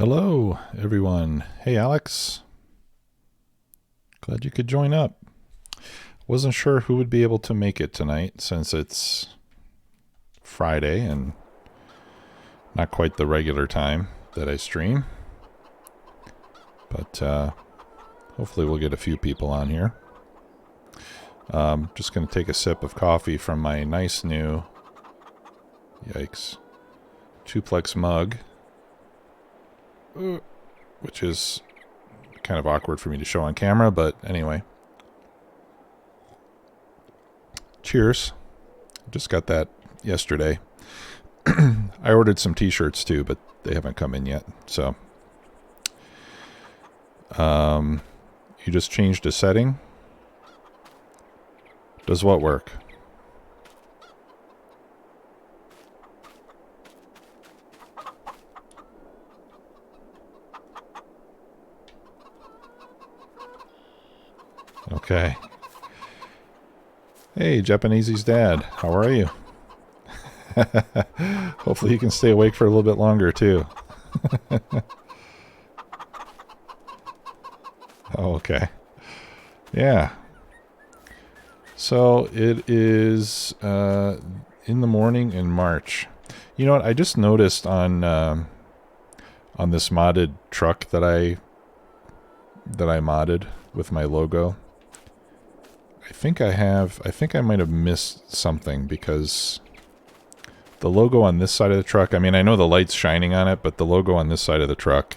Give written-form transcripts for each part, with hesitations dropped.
Hello, everyone. Hey, Alex. Glad you could join up. Wasn't sure who would be able to make it tonight since it's Friday and not quite the regular time that I stream. But hopefully we'll get a few people on here. Just going to take a sip of coffee from my nice new, yikes, Tuplex mug, which is kind of awkward for me to show on camera, but anyway. Cheers. Just got that yesterday. I ordered some t-shirts too, but they haven't come in yet. So, you just changed a setting. Does what work? Okay. Hey, Japanese's dad. How are you? Hopefully you can stay awake for a little bit longer, too. Oh, okay. Yeah. So it is in the morning in March. You know what? I just noticed on this modded truck that I modded with my logo. I think I might have missed something because the logo on this side of the truck, I mean, I know the light's shining on it, but the logo on this side of the truck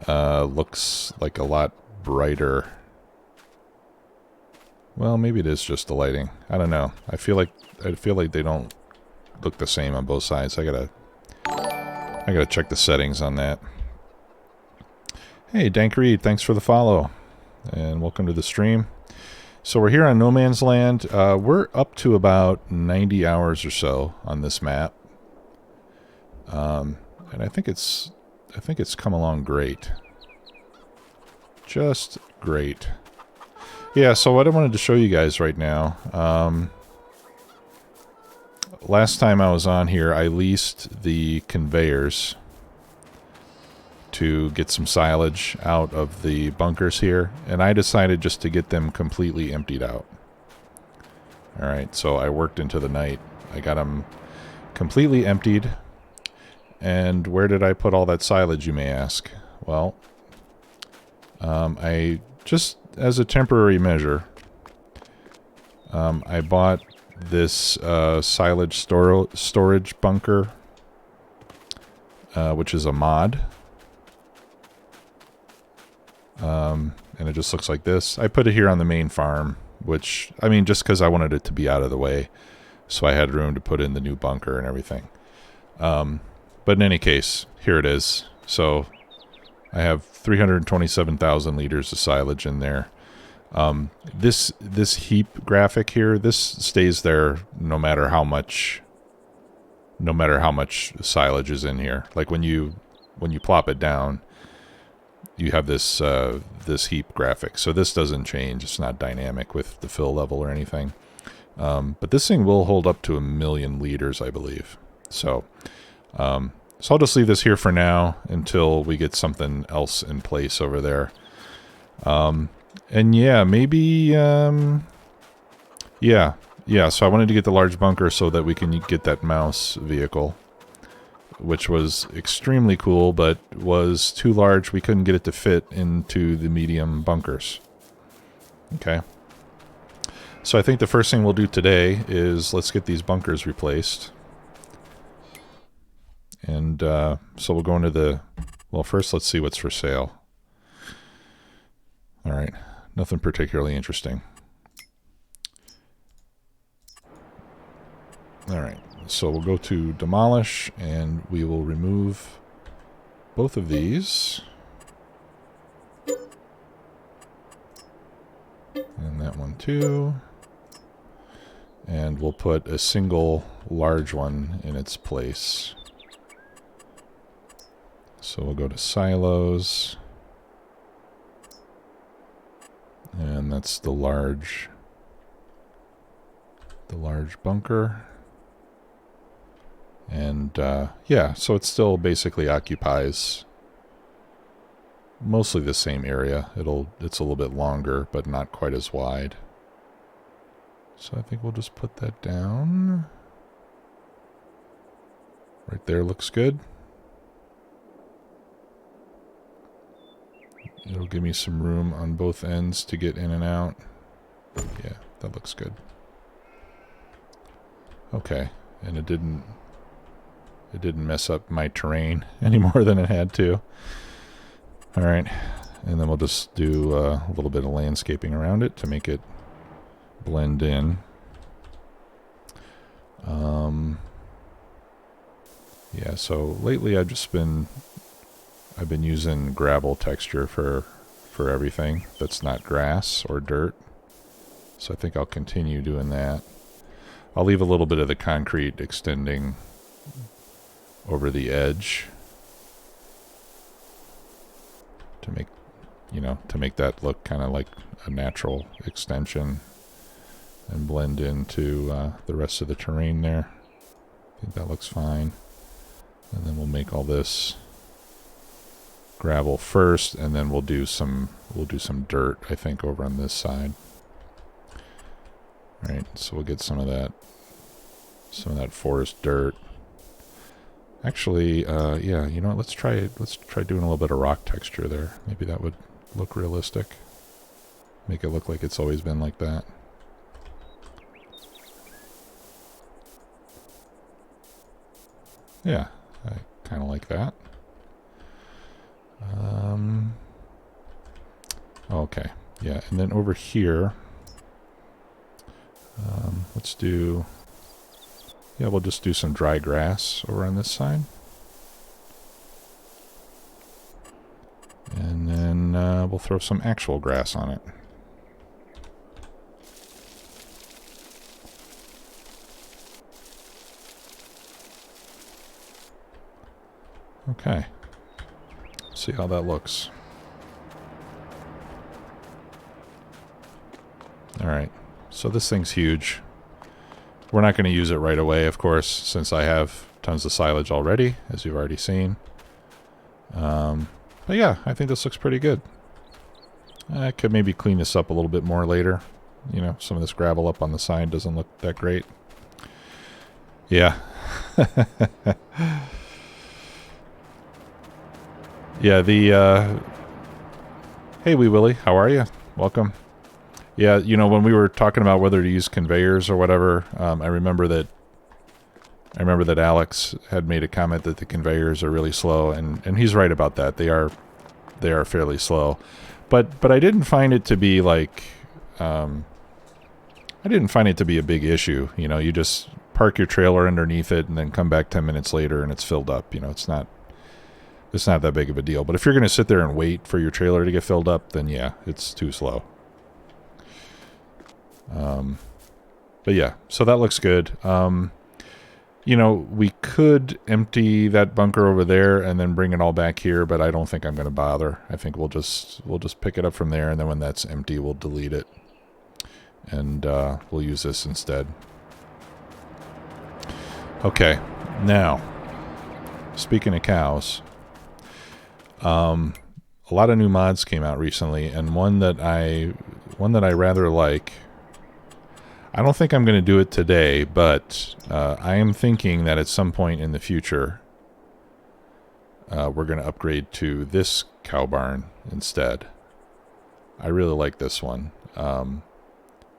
looks like a lot brighter. Well, maybe it is just the lighting. I don't know. I feel like they don't look the same on both sides. I gotta check the settings on that. Hey, Dank Reed, thanks for the follow, and welcome to the stream. So we're here on No Man's Land. We're up to about 90 hours or so on this map, and I think it's come along great, just great. Yeah. So what I wanted to show you guys right now. Last time I was on here, I leased the conveyors to get some silage out of the bunkers here, and I decided just to get them completely emptied out. Alright, so I worked into the night. I got them completely emptied. And where did I put all that silage, you may ask? Well, I just, as a temporary measure, I bought this silage storage bunker, which is a mod. And it just looks like this. I put it here on the main farm, which, I mean, just because I wanted it to be out of the way, so I had room to put in the new bunker and everything. But in any case, here it is. So I have 327,000 liters of silage in there. This heap graphic here, this stays there no matter how much silage is in here. Like when you plop it down, you have this this heap graphic. So this doesn't change. It's not dynamic with the fill level or anything. But this thing will hold up to 1,000,000 liters, I believe. So I'll just leave this here for now until we get something else in place over there. And yeah, maybe yeah. So I wanted to get the large bunker so that we can get that mouse vehicle, which was extremely cool, but was too large. We couldn't get it to fit into the medium bunkers. Okay. So I think the first thing we'll do today is let's get these bunkers replaced. And so we'll go into the... Well, first let's see what's for sale. Alright. Nothing particularly interesting. Alright. So we'll go to demolish, and we will remove both of these. And that one too. And we'll put a single large one in its place. So we'll go to silos. And that's the large bunker. And yeah, so it still basically occupies mostly the same area. It's a little bit longer, but not quite as wide. So I think we'll just put that down. Right there looks good. It'll give me some room on both ends to get in and out. Yeah, that looks good. Okay, and it didn't mess up my terrain any more than it had to. All right, and then we'll just do a little bit of landscaping around it to make it blend in. Yeah, so lately I've been using gravel texture for everything that's not grass or dirt. So I think I'll continue doing that. I'll leave a little bit of the concrete extending over the edge to make that look kind of like a natural extension and blend into the rest of the terrain there. I think that looks fine. And then we'll make all this gravel first, and then we'll do some dirt, I think, over on this side. All right, so we'll get some of that forest dirt. Actually, yeah, you know what? Let's try doing a little bit of rock texture there. Maybe that would look realistic. Make it look like it's always been like that. Yeah, I kind of like that. Okay, yeah, and then over here, we'll just do some dry grass over on this side. And then we'll throw some actual grass on it. Okay. See how that looks. Alright, so this thing's huge. We're not going to use it right away, of course, since I have tons of silage already, as you've already seen. But yeah, I think this looks pretty good. I could maybe clean this up a little bit more later. You know, some of this gravel up on the side doesn't look that great. Yeah. Yeah, hey, Wee Willie, how are you? Welcome. Yeah, you know, when we were talking about whether to use conveyors or whatever, I remember that Alex had made a comment that the conveyors are really slow, and he's right about that. They are fairly slow. But I didn't find it to be like I didn't find it to be a big issue. You know, you just park your trailer underneath it and then come back 10 minutes later and it's filled up. You know, it's not that big of a deal. But if you're going to sit there and wait for your trailer to get filled up, then yeah, it's too slow. But yeah, so that looks good. You know, we could empty that bunker over there and then bring it all back here, but I don't think I'm going to bother. I think we'll just pick it up from there, and then when that's empty, we'll delete it. And we'll use this instead. Okay, now, speaking of cows, a lot of new mods came out recently, and one that I rather like. I don't think I'm going to do it today, but I am thinking that at some point in the future, we're going to upgrade to this cow barn instead. I really like this one.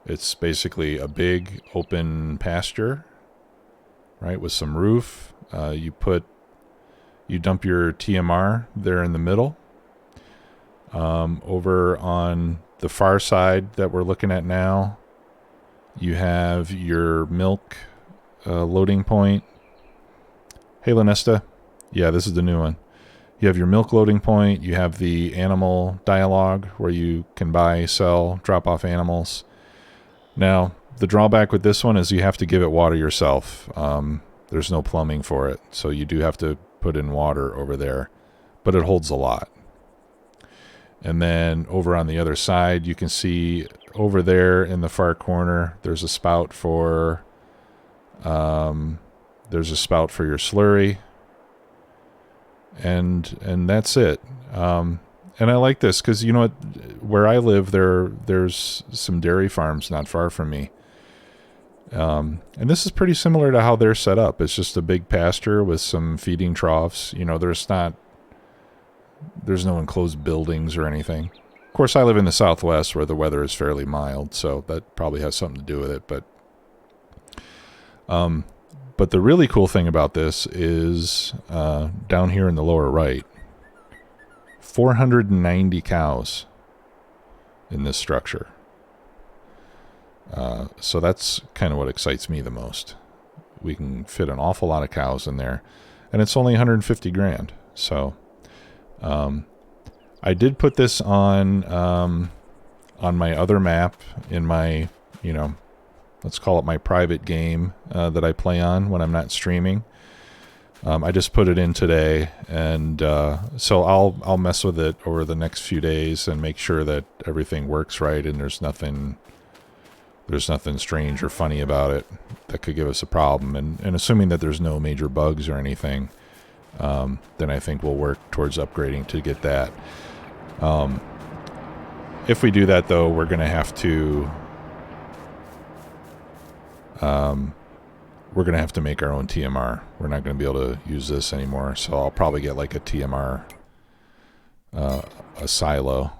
It's basically a big open pasture, right, with some roof. You dump your TMR there in the middle. Over on the far side that we're looking at now, you have your milk loading point. Hey, Lanesta. Yeah, this is the new one. You have your milk loading point. You have the animal dialogue where you can buy, sell, drop off animals. Now, the drawback with this one is you have to give it water yourself. There's no plumbing for it, so you do have to put in water over there, but it holds a lot. And then over on the other side, you can see over there in the far corner, there's a spout for the There's a spout for your slurry. And that's it. And I like this because, you know what, where I live, there's some dairy farms not far from me. And this is pretty similar to how they're set up. It's just a big pasture with some feeding troughs. You know, there's no enclosed buildings or anything. Of course, I live in the Southwest where the weather is fairly mild, so that probably has something to do with it. But the really cool thing about this is down here in the lower right, 490 cows in this structure. So that's kind of what excites me the most. We can fit an awful lot of cows in there, and it's only 150 grand. So I did put this on my other map in my, you know, let's call it my private game that I play on when I'm not streaming. I just put it in today, and so I'll mess with it over the next few days and make sure that everything works right and there's nothing strange or funny about it that could give us a problem. And assuming that there's no major bugs or anything, then I think we'll work towards upgrading to get that. If we do that, though, we're going to have to make our own TMR. We're not going to be able to use this anymore, so I'll probably get like a TMR, a silo.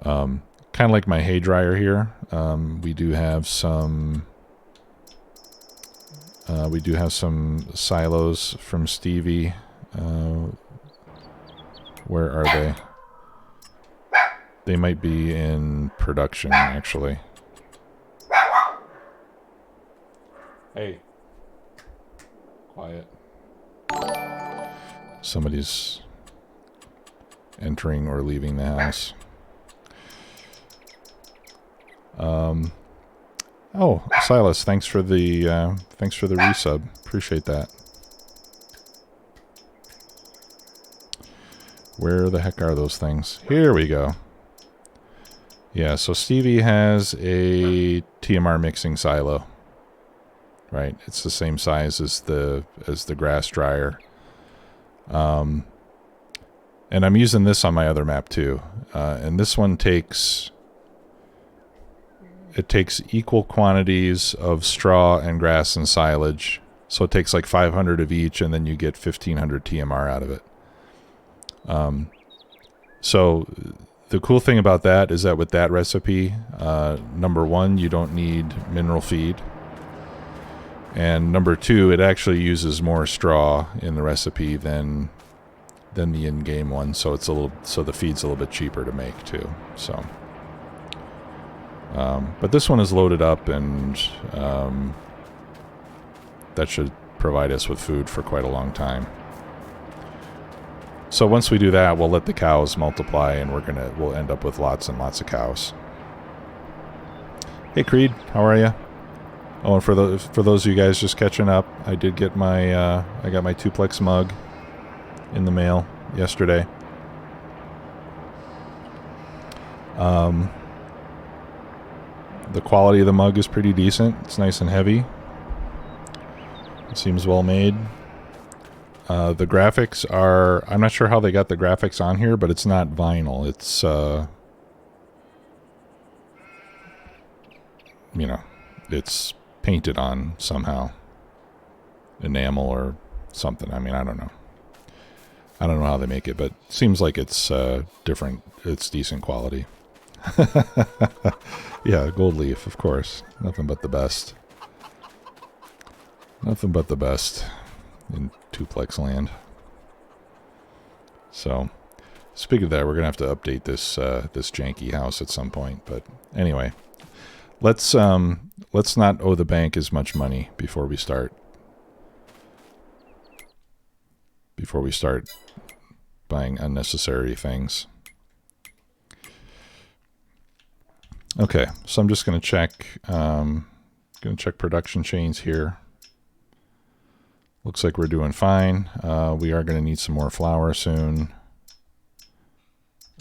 Kind of like my hay dryer here. We do have some silos from Stevie. Where are they? They might be in production, actually. Hey. Quiet. Somebody's entering or leaving the house. Oh, Silas, thanks for the resub. Appreciate that. Where the heck are those things? Here we go. Yeah, so Stevie has a TMR mixing silo. Right, it's the same size as the grass dryer. And I'm using this on my other map too. And this one takes equal quantities of straw and grass and silage. So it takes like 500 of each, and then you get 1500 TMR out of it. So the cool thing about that is that with that recipe, number one, you don't need mineral feed. And number two, it actually uses more straw in the recipe than the in-game one, so the feed's a little bit cheaper to make too. So, but this one is loaded up, and that should provide us with food for quite a long time. So once we do that, we'll let the cows multiply, and we'll end up with lots and lots of cows. Hey Creed, how are you? Oh, and for those of you guys just catching up, I did get I got my Tuplex mug in the mail yesterday. The quality of the mug is pretty decent. It's nice and heavy. It seems well made. The graphics are, I'm not sure how they got the graphics on here, but it's not vinyl. It's, you know, it's painted on somehow, enamel or something. I mean, I don't know how they make it, but it seems like it's different. It's decent quality. Yeah, gold leaf, of course. Nothing but the best. Nothing but the best in Tuplex land. So, speaking of that, we're gonna have to update this janky house at some point. But anyway, let's not owe the bank as much money before we start buying unnecessary things. Okay, so I'm just going to check production chains here. Looks like we're doing fine. We are going to need some more flour soon.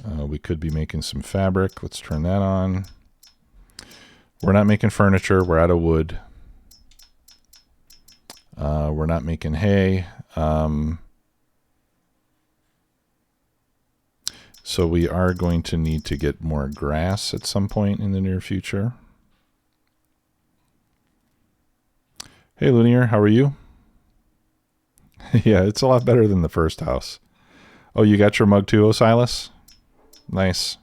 We could be making some fabric. Let's turn that on. We're not making furniture. We're out of wood. We're not making hay. So we are going to need to get more grass at some point in the near future. Hey, Lunier, how are you? Yeah, it's a lot better than the first house. Oh, you got your mug too, Osiris? Nice.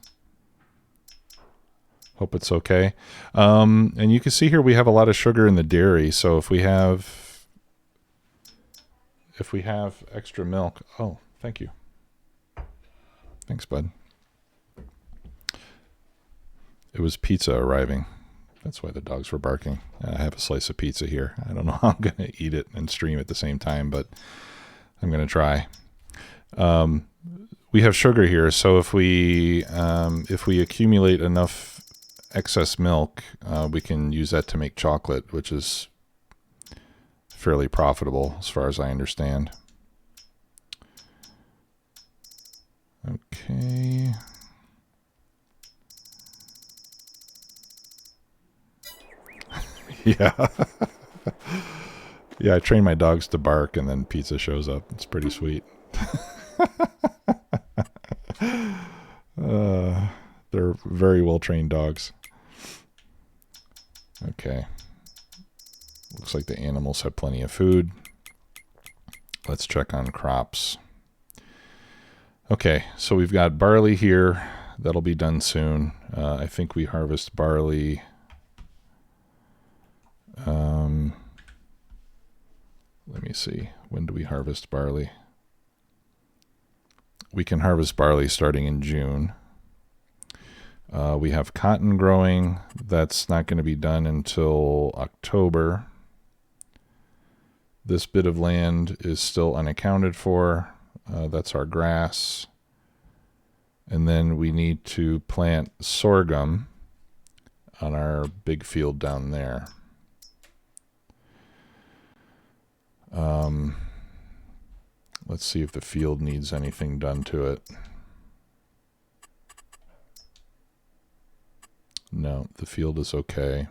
Hope it's okay. And you can see here we have a lot of sugar in the dairy. So if we have extra milk, oh, thank you. Thanks, bud. It was pizza arriving. That's why the dogs were barking. I have a slice of pizza here. I don't know how I'm going to eat it and stream at the same time, but I'm going to try. We have sugar here, so if we accumulate enough excess milk, we can use that to make chocolate, which is fairly profitable as far as I understand. Okay. Yeah. Yeah, I train my dogs to bark and then pizza shows up. It's pretty sweet. They're very well trained dogs. Okay. Looks like the animals have plenty of food. Let's check on crops. Okay, so we've got barley here. That'll be done soon. I think we harvest barley. Let me see. When do we harvest barley? We can harvest barley starting in June. We have cotton growing. That's not going to be done until October. This bit of land is still unaccounted for. That's our grass. And then we need to plant sorghum on our big field down there. Let's see if the field needs anything done to it. No, the field is okay.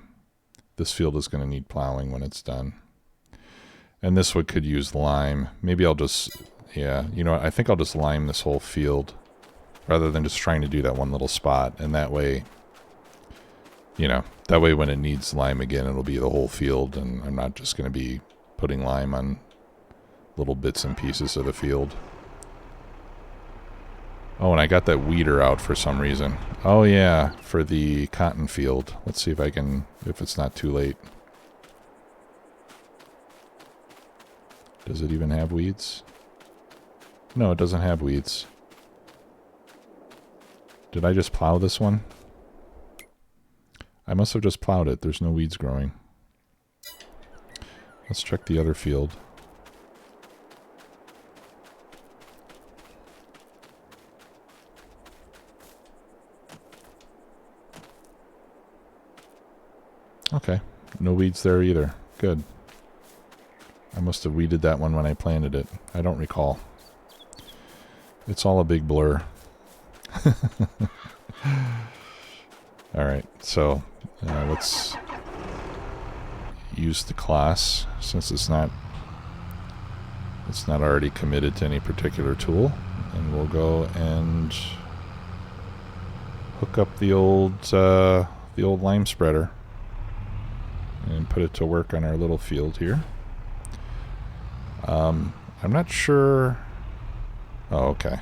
This field is going to need plowing when it's done. And this one could use lime. Maybe I'll just, yeah, you know what? I think I'll just lime this whole field rather than just trying to do that one little spot. And that way, you know, that way when it needs lime again, it'll be the whole field. And I'm not just going to be putting lime on little bits and pieces of the field. Oh, and I got that weeder out for some reason. Oh yeah, for the cotton field. Let's see if I can, if it's not too late. Does it even have weeds? No, it doesn't have weeds. Did I just plow this one? I must have just plowed it. There's no weeds growing. Let's check the other field. Okay, no weeds there either. Good. I must have weeded that one when I planted it. I don't recall. It's all a big blur. Alright, so let's use the class since it's not already committed to any particular tool. And we'll go and hook up the old lime spreader and put it to work on our little field here. I'm not sure. Oh, okay.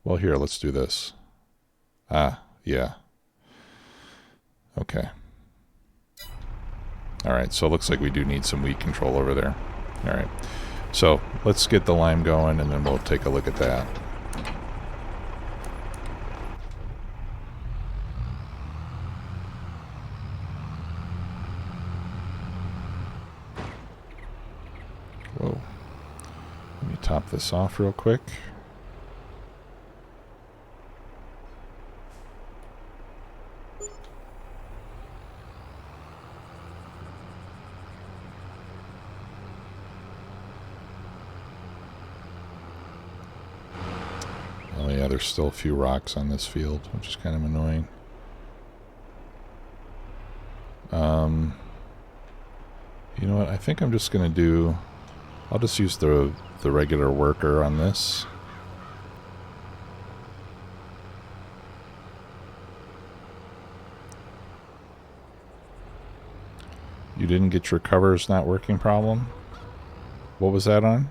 Well, here, let's do this. Ah, yeah. Okay. All right, so it looks like we do need some weed control over there. All right. So let's get the lime going, and then we'll take a look at that. Whoa. Let me top this off real quick. Oh yeah, there's still a few rocks on this field, which is kind of annoying. You know what? I think I'm just going to do... I'll just use the regular worker on this. You didn't get your covers not working problem? What was that on?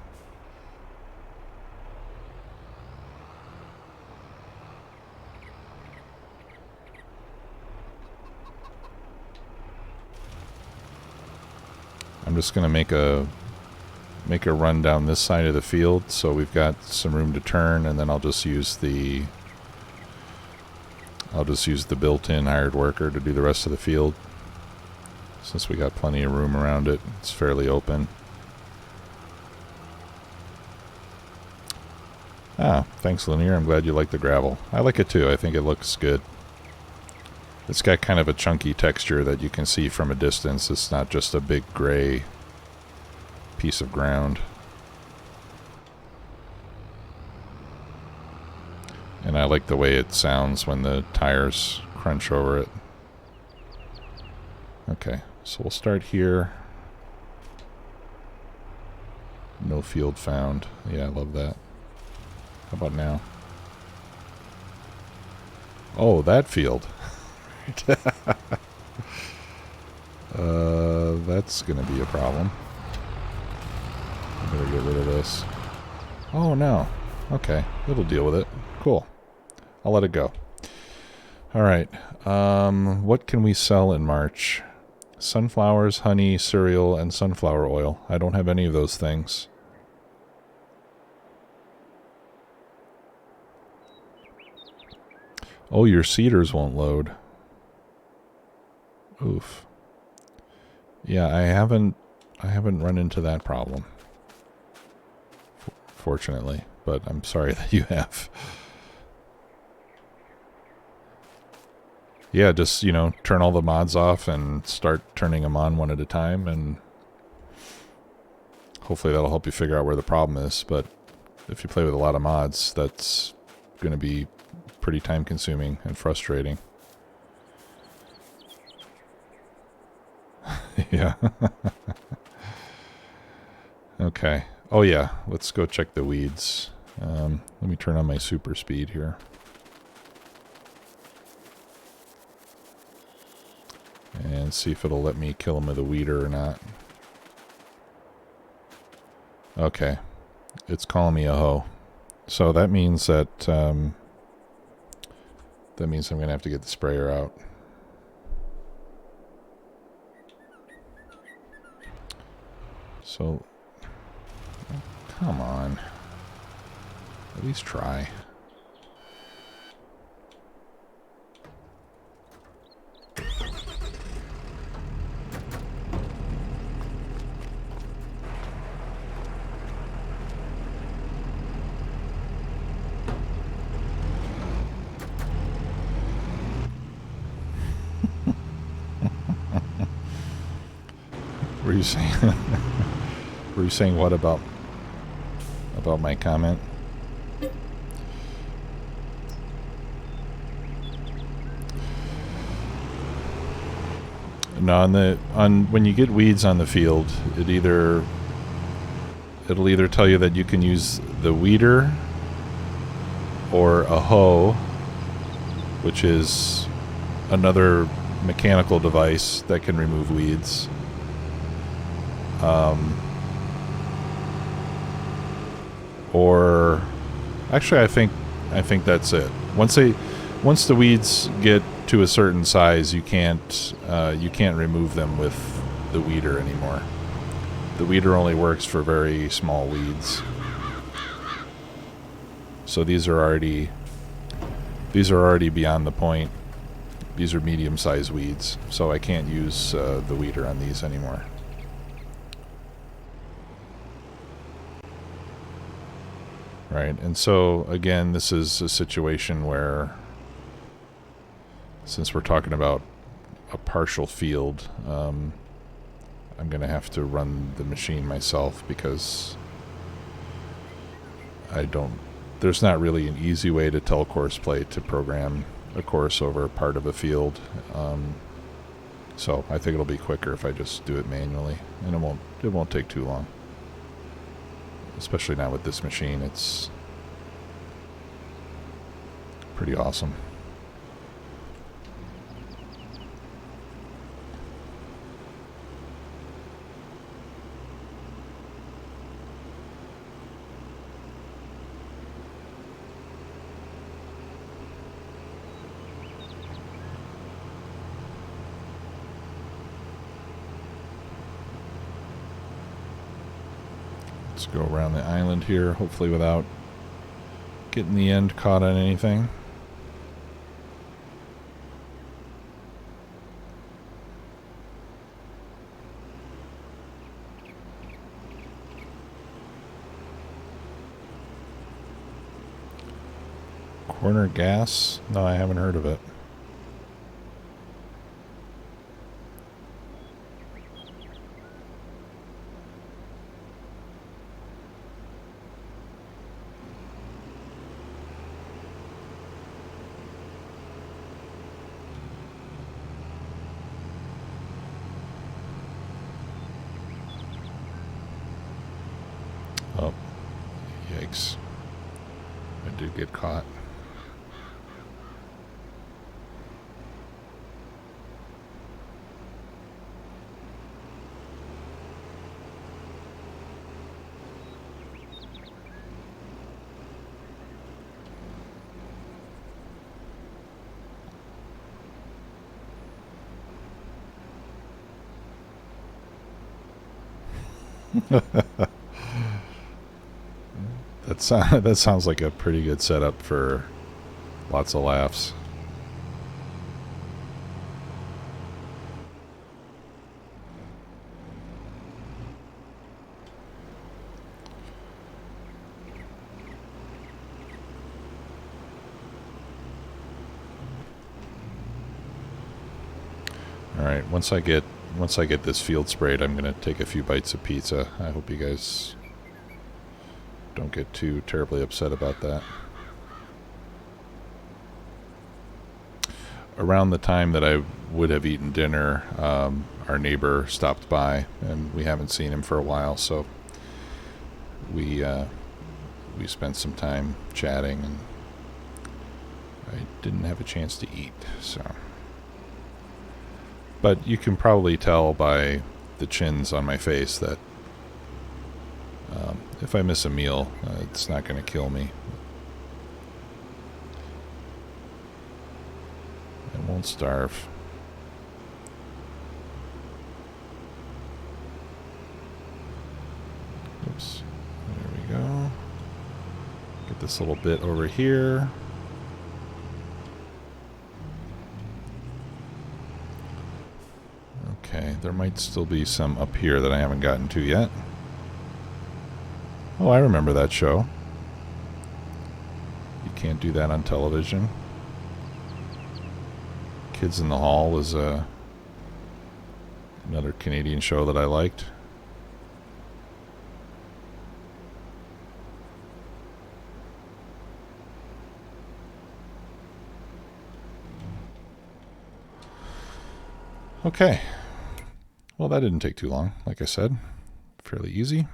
I'm just going to make a run down this side of the field so we've got some room to turn, and then I'll just use the built-in hired worker to do the rest of the field. Since we got plenty of room around it, it's fairly open. Ah, thanks Linear, I'm glad you like the gravel. I like it too, I think it looks good. It's got kind of a chunky texture that you can see from a distance. It's not just a big gray piece of ground. And I like the way it sounds when the tires crunch over it. Okay, so we'll start here. No field found. Yeah, I love that. How about now? Oh, that field. That's gonna be a problem. I better get rid of this. Oh no. Okay, it'll deal with it. Cool. I'll let it go. Alright. What can we sell in March? Sunflowers, honey, cereal, and sunflower oil. I don't have any of those things. Oh, your seeders won't load. Oof. Yeah, I haven't run into that problem. Fortunately, but I'm sorry that you have. Yeah, just, turn all the mods off and start turning them on one at a time, and hopefully that'll help you figure out where the problem is. But if you play with a lot of mods, that's going to be pretty time consuming and frustrating. Yeah. Okay. Oh yeah, let's go check the weeds. Let me turn on my super speed here. And see if it'll let me kill them with a weeder or not. Okay. It's calling me a hoe. So that means that I'm going to have to get the sprayer out. So, come on. At least try. Were you saying? Were you saying what about my comment? No, when you get weeds on the field, it'll either tell you that you can use the weeder or a hoe, which is another mechanical device that can remove weeds. Or actually, I think that's it. Once the weeds get to a certain size, you can't remove them with the weeder anymore. The weeder only works for very small weeds. So these are already beyond the point. These are medium-sized weeds, so I can't use the weeder on these anymore. Right, and so again, this is a situation where, since we're talking about a partial field, I'm going to have to run the machine myself because there's not really an easy way to tell Courseplay to program a course over part of a field. So I think it'll be quicker if I just do it manually, and it won't take too long. Especially now with this machine, it's pretty awesome. Let's go around the island here, hopefully without getting the end caught on anything. Corner gas? No, I haven't heard of it. Oh, yikes. I did get caught. That sounds like a pretty good setup for lots of laughs. All right, once I get this field sprayed, I'm going to take a few bites of pizza. I hope you guys don't get too terribly upset about that. Around the time that I would have eaten dinner, our neighbor stopped by, and we haven't seen him for a while, so we spent some time chatting, and I didn't have a chance to eat, so. But you can probably tell by the chins on my face that if I miss a meal, it's not going to kill me. I won't starve. Oops. There we go. Get this little bit over here. Okay, there might still be some up here that I haven't gotten to yet. Oh, I remember that show. You can't do that on television. Kids in the Hall was another Canadian show that I liked. Okay. Well, that didn't take too long, like I said. Fairly easy.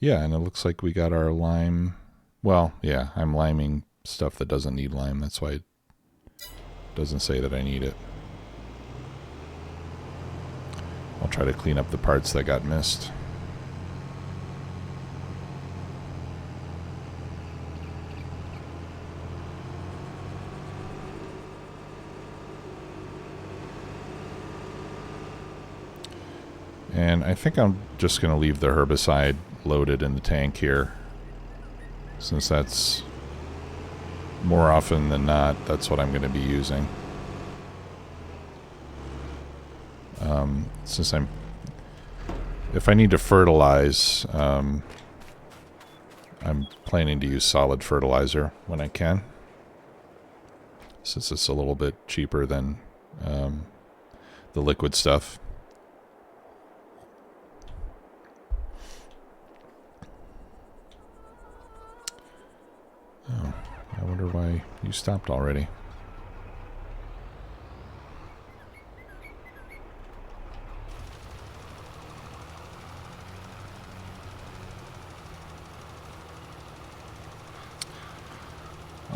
Yeah, and it looks like we got our lime. Well, yeah, I'm liming stuff that doesn't need lime. That's why it doesn't say that I need it. I'll try to clean up the parts that got missed. And I think I'm just going to leave the herbicide loaded in the tank here, since that's more often than not, that's what I'm going to be using. Since if I need to fertilize, I'm planning to use solid fertilizer when I can, since it's a little bit cheaper than the liquid stuff. Oh, I wonder why you stopped already.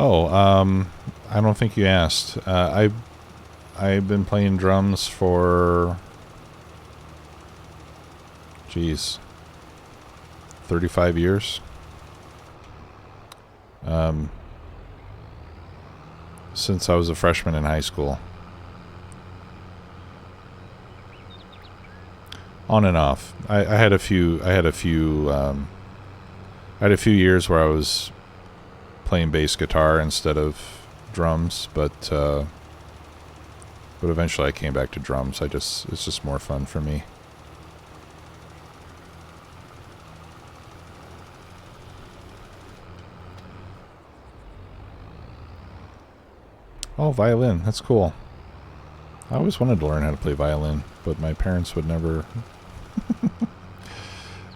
Oh, I don't think you asked. I've been playing drums for, geez, 35 years. Since I was a freshman in high school. On and off. I had a few years where I was playing bass guitar instead of drums, but eventually I came back to drums. It's just more fun for me. Oh, violin. That's cool. I always wanted to learn how to play violin, but my parents would never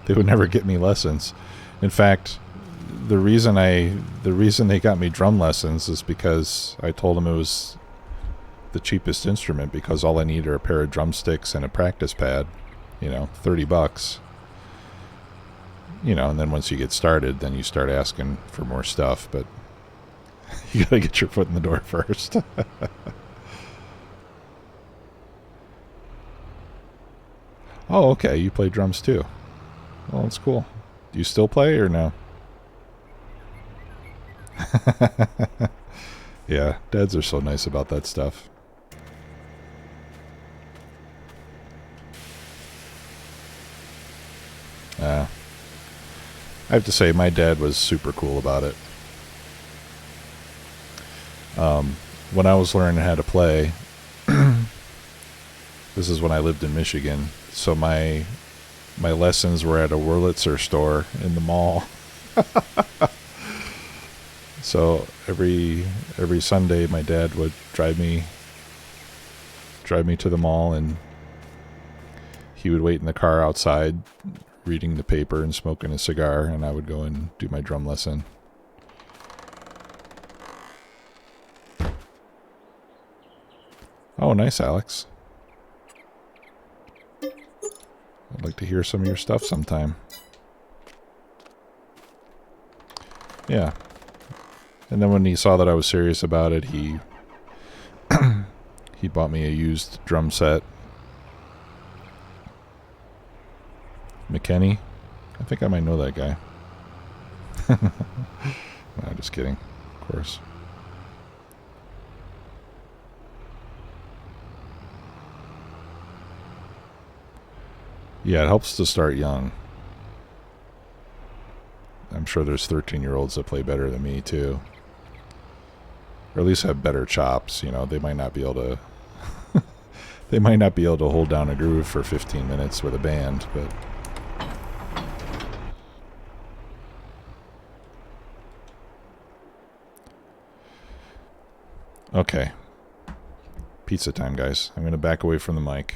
they would never get me lessons. In fact, the reason they got me drum lessons is because I told them it was the cheapest instrument, because all I need are a pair of drumsticks and a practice pad, $30. And then once you get started, then you start asking for more stuff, but you gotta get your foot in the door first. Oh, okay, you play drums too. Well, that's cool. Do you still play or no? Yeah, dads are so nice about that stuff. I have to say, my dad was super cool about it. When I was learning how to play, this is when I lived in Michigan, so my lessons were at a Wurlitzer store in the mall. So every Sunday, my dad would drive me to the mall, and he would wait in the car outside, reading the paper and smoking a cigar, and I would go and do my drum lesson. Oh, nice, Alex. I'd like to hear some of your stuff sometime. Yeah. And then when he saw that I was serious about it, he he bought me a used drum set. McKenny? I think I might know that guy. No, just kidding. Of course. Yeah, it helps to start young. I'm sure there's 13-year-olds that play better than me, too. Or at least have better chops. They might not be able to they might not be able to hold down a groove for 15 minutes with a band, but okay. Pizza time, guys. I'm going to back away from the mic.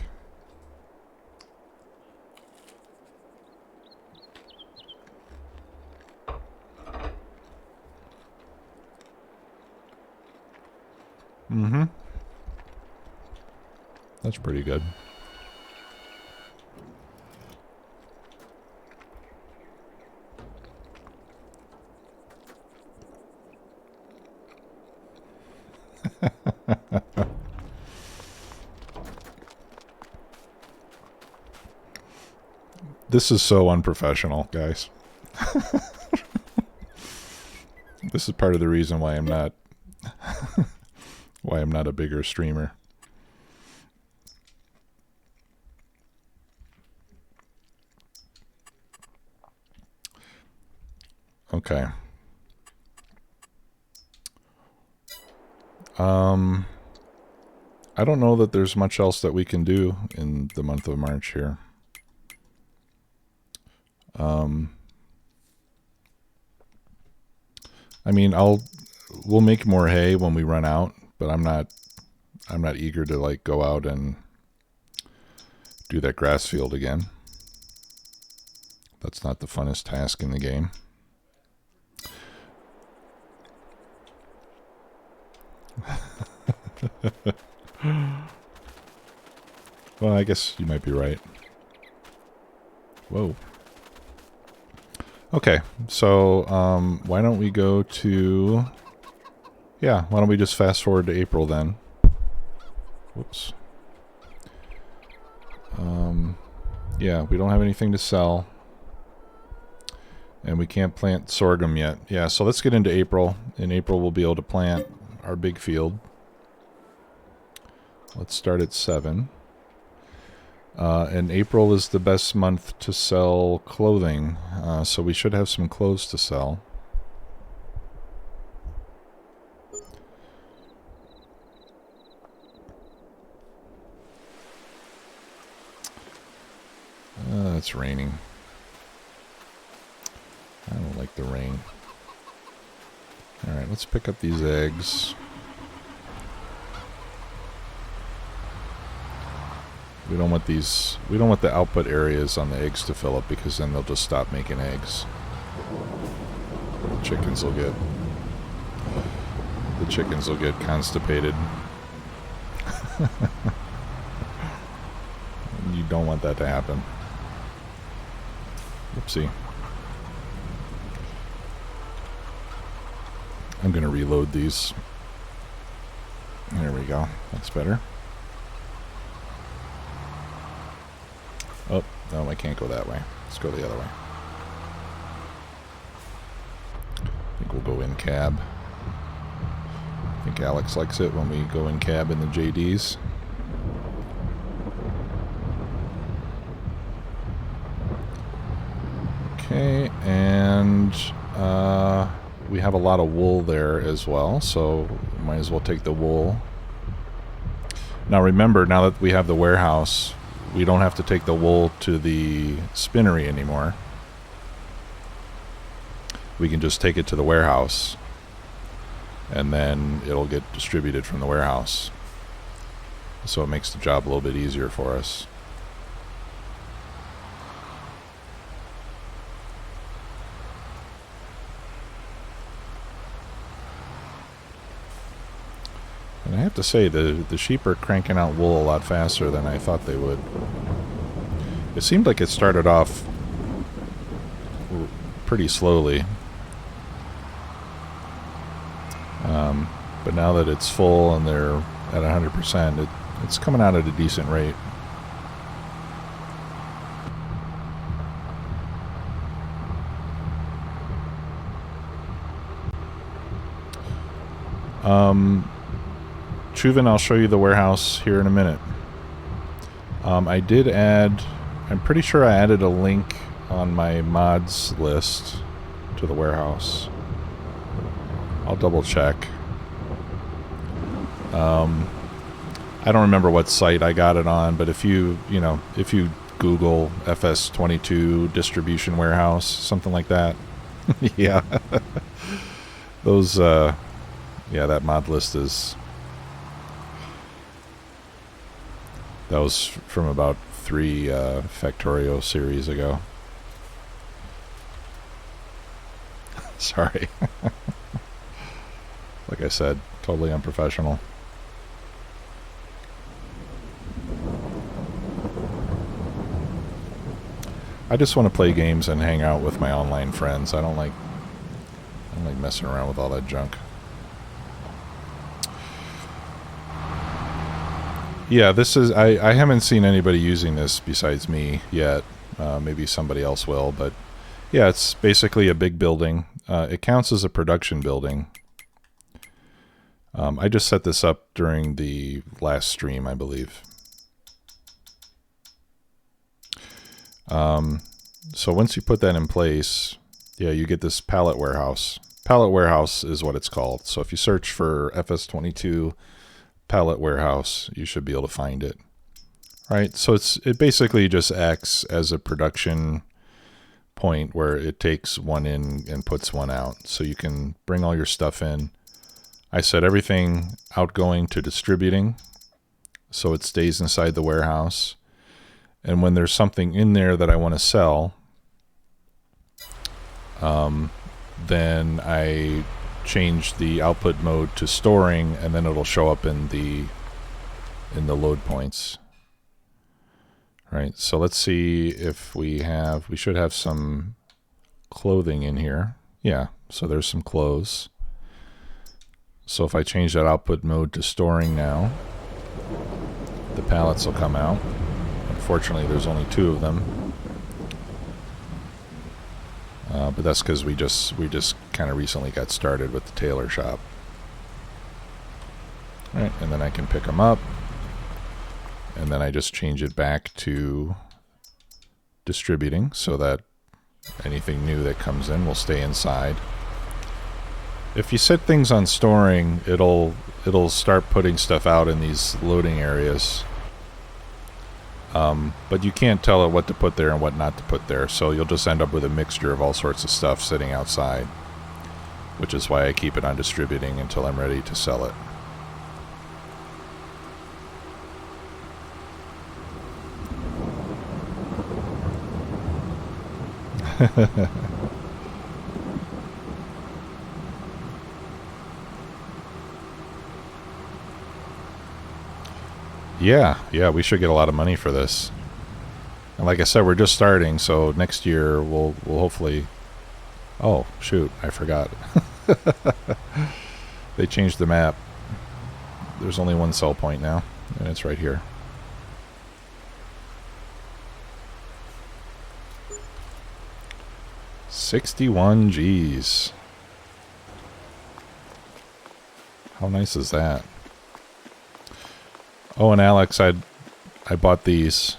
Mm-hmm. That's pretty good. This is so unprofessional, guys. This is part of the reason why I'm not a bigger streamer. Okay. I don't know that there's much else that we can do in the month of March here. I mean, we'll make more hay when we run out, but I'm not eager to go out and do that grass field again. That's not the funnest task in the game. Well, I guess you might be right. Whoa. Okay, so why don't we go to Yeah, why don't we just fast forward to April then? Whoops. Yeah, we don't have anything to sell. And we can't plant sorghum yet. Yeah, so let's get into April. In April, we'll be able to plant our big field. Let's start at 7. And April is the best month to sell clothing. So we should have some clothes to sell. It's raining. I don't like the rain. Alright, let's pick up these eggs. We don't want the output areas on the eggs to fill up, because then they'll just stop making eggs. The chickens will get constipated. You don't want that to happen. Oopsie. I'm going to reload these. There we go. That's better. Oh, no, I can't go that way. Let's go the other way. I think we'll go in cab. I think Alex likes it when we go in cab in the JDs. Okay, and we have a lot of wool there as well, so might as well take the wool. Now remember, now that we have the warehouse, we don't have to take the wool to the spinnery anymore. We can just take it to the warehouse, and then it'll get distributed from the warehouse. So it makes the job a little bit easier for us. And I have to say, the sheep are cranking out wool a lot faster than I thought they would. It seemed like it started off pretty slowly. But now that it's full and they're at 100%, it's coming out at a decent rate. Chuven, I'll show you the warehouse here in a minute. I did add, I'm pretty sure I added a link on my mods list to the warehouse. I'll double check. I don't remember what site I got it on, but if you Google FS22 distribution warehouse, something like that. Yeah. Those, yeah, that mod list is, that was from about 3 Factorio series ago. Sorry. Like I said, totally unprofessional. I just want to play games and hang out with my online friends. I don't like messing around with all that junk. Yeah, this is, I haven't seen anybody using this besides me yet. Maybe somebody else will, but yeah, it's basically a big building. It counts as a production building. I just set this up during the last stream, I believe. So once you put that in place, yeah, you get this pallet warehouse. Pallet warehouse is what it's called. So if you search for FS22 pallet warehouse, you should be able to find it. Right? So it basically just acts as a production point where it takes one in and puts one out. So you can bring all your stuff in. I set everything outgoing to distributing, so it stays inside the warehouse. And when there's something in there that I want to sell, then I change the output mode to storing, and then it'll show up in the load points. Right, so let's see if we should have some clothing in here. Yeah, so there's some clothes. So if I change that output mode to storing now, the pallets will come out. Unfortunately, there's only 2 of them. But that's because we just kind of recently got started with the tailor shop. All right, and then I can pick them up. And then I just change it back to distributing so that anything new that comes in will stay inside. If you set things on storing, it'll start putting stuff out in these loading areas. But you can't tell it what to put there and what not to put there, so you'll just end up with a mixture of all sorts of stuff sitting outside, which is why I keep it on distributing until I'm ready to sell it. Yeah, we should get a lot of money for this. And like I said, we're just starting, so next year we'll hopefully... Oh, shoot, I forgot. They changed the map. There's only one sell point now, and it's right here. $61 G's. How nice is that? Oh, and Alex, I bought these.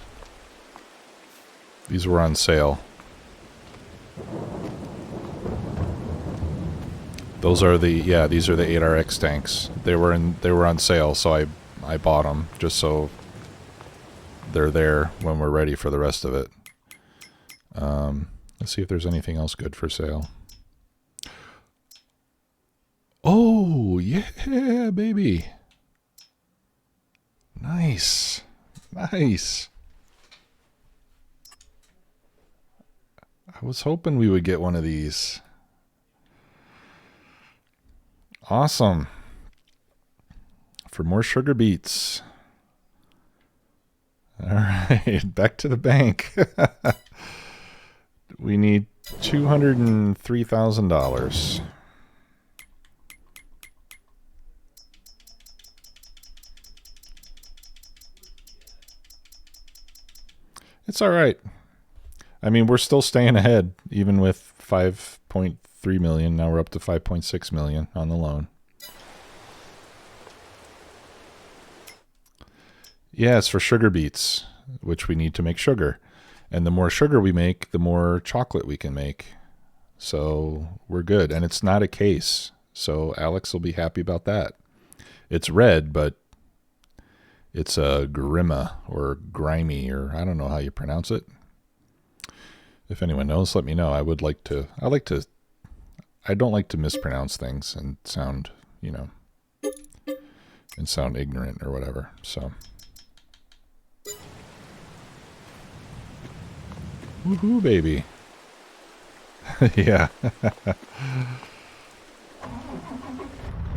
These were on sale. These are the 8RX tanks. They were on sale, so I bought them just so they're there when we're ready for the rest of it. Let's see if there's anything else good for sale. Oh, yeah, baby. Nice. Nice. I was hoping we would get one of these. Awesome. For more sugar beets. All right, back to the bank. We need $203,000. It's all right. I mean, we're still staying ahead, even with 5.3 million. Now we're up to 5.6 million on the loan. Yeah, it's for sugar beets, which we need to make sugar. And the more sugar we make, the more chocolate we can make. So we're good. And it's not a case. So Alex will be happy about that. It's red, but it's a grima or grimy, or I don't know how you pronounce it. If anyone knows, let me know. I don't like to mispronounce things and sound, ignorant or whatever. So. Woohoo, baby. Yeah.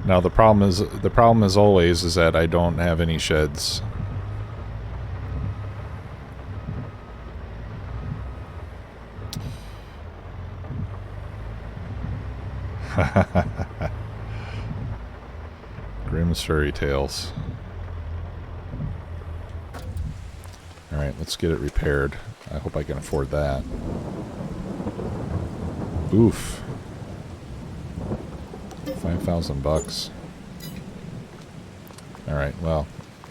Now the problem as always is that I don't have any sheds. Grimm's fairy tales. Alright, let's get it repaired. I hope I can afford that. Oof. $5,000. Alright, well,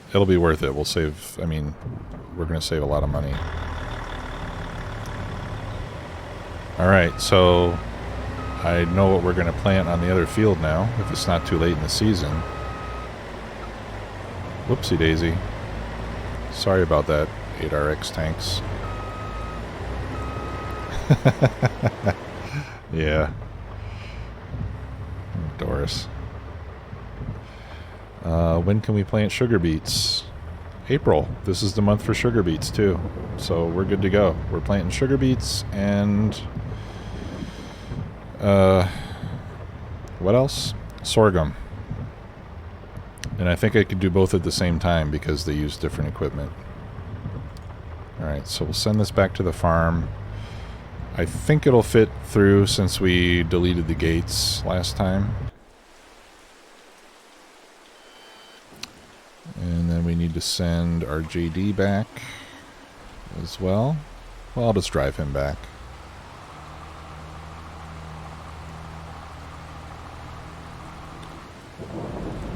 it'll be worth it. We'll save, we're going to save a lot of money. Alright, so I know what we're going to plant on the other field now, if it's not too late in the season. Whoopsie daisy. Sorry about that, 8RX tanks. Yeah. Doris. When can we plant sugar beets? April. This is the month for sugar beets too. So we're good to go. We're planting sugar beets and what else? Sorghum. And I think I could do both at the same time because they use different equipment. Alright, so we'll send this back to the farm. I think it'll fit through since we deleted the gates last time. And then we need to send our JD back as well. Well, I'll just drive him back.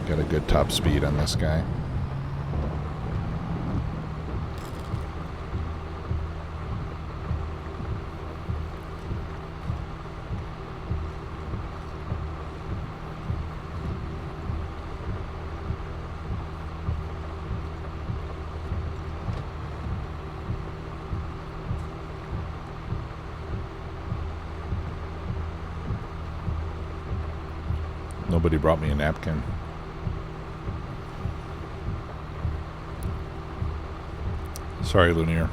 Got a good top speed on this guy. Nobody brought me a napkin. Sorry, Lunier.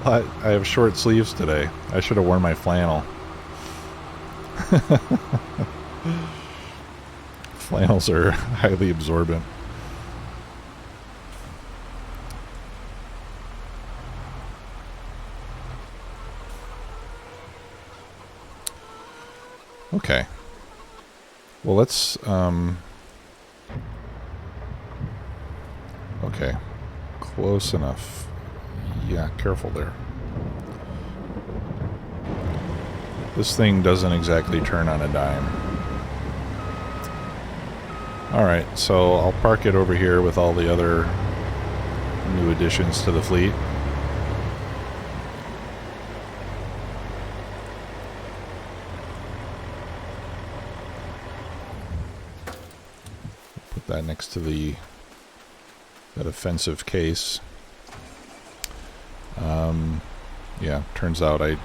I have short sleeves today. I should have worn my flannel. Flannels are highly absorbent. Okay. Well, let's okay. Close enough. Yeah, careful there. This thing doesn't exactly turn on a dime. Alright, so I'll park it over here with all the other new additions to the fleet. Put that next to that offensive case. Yeah, turns out I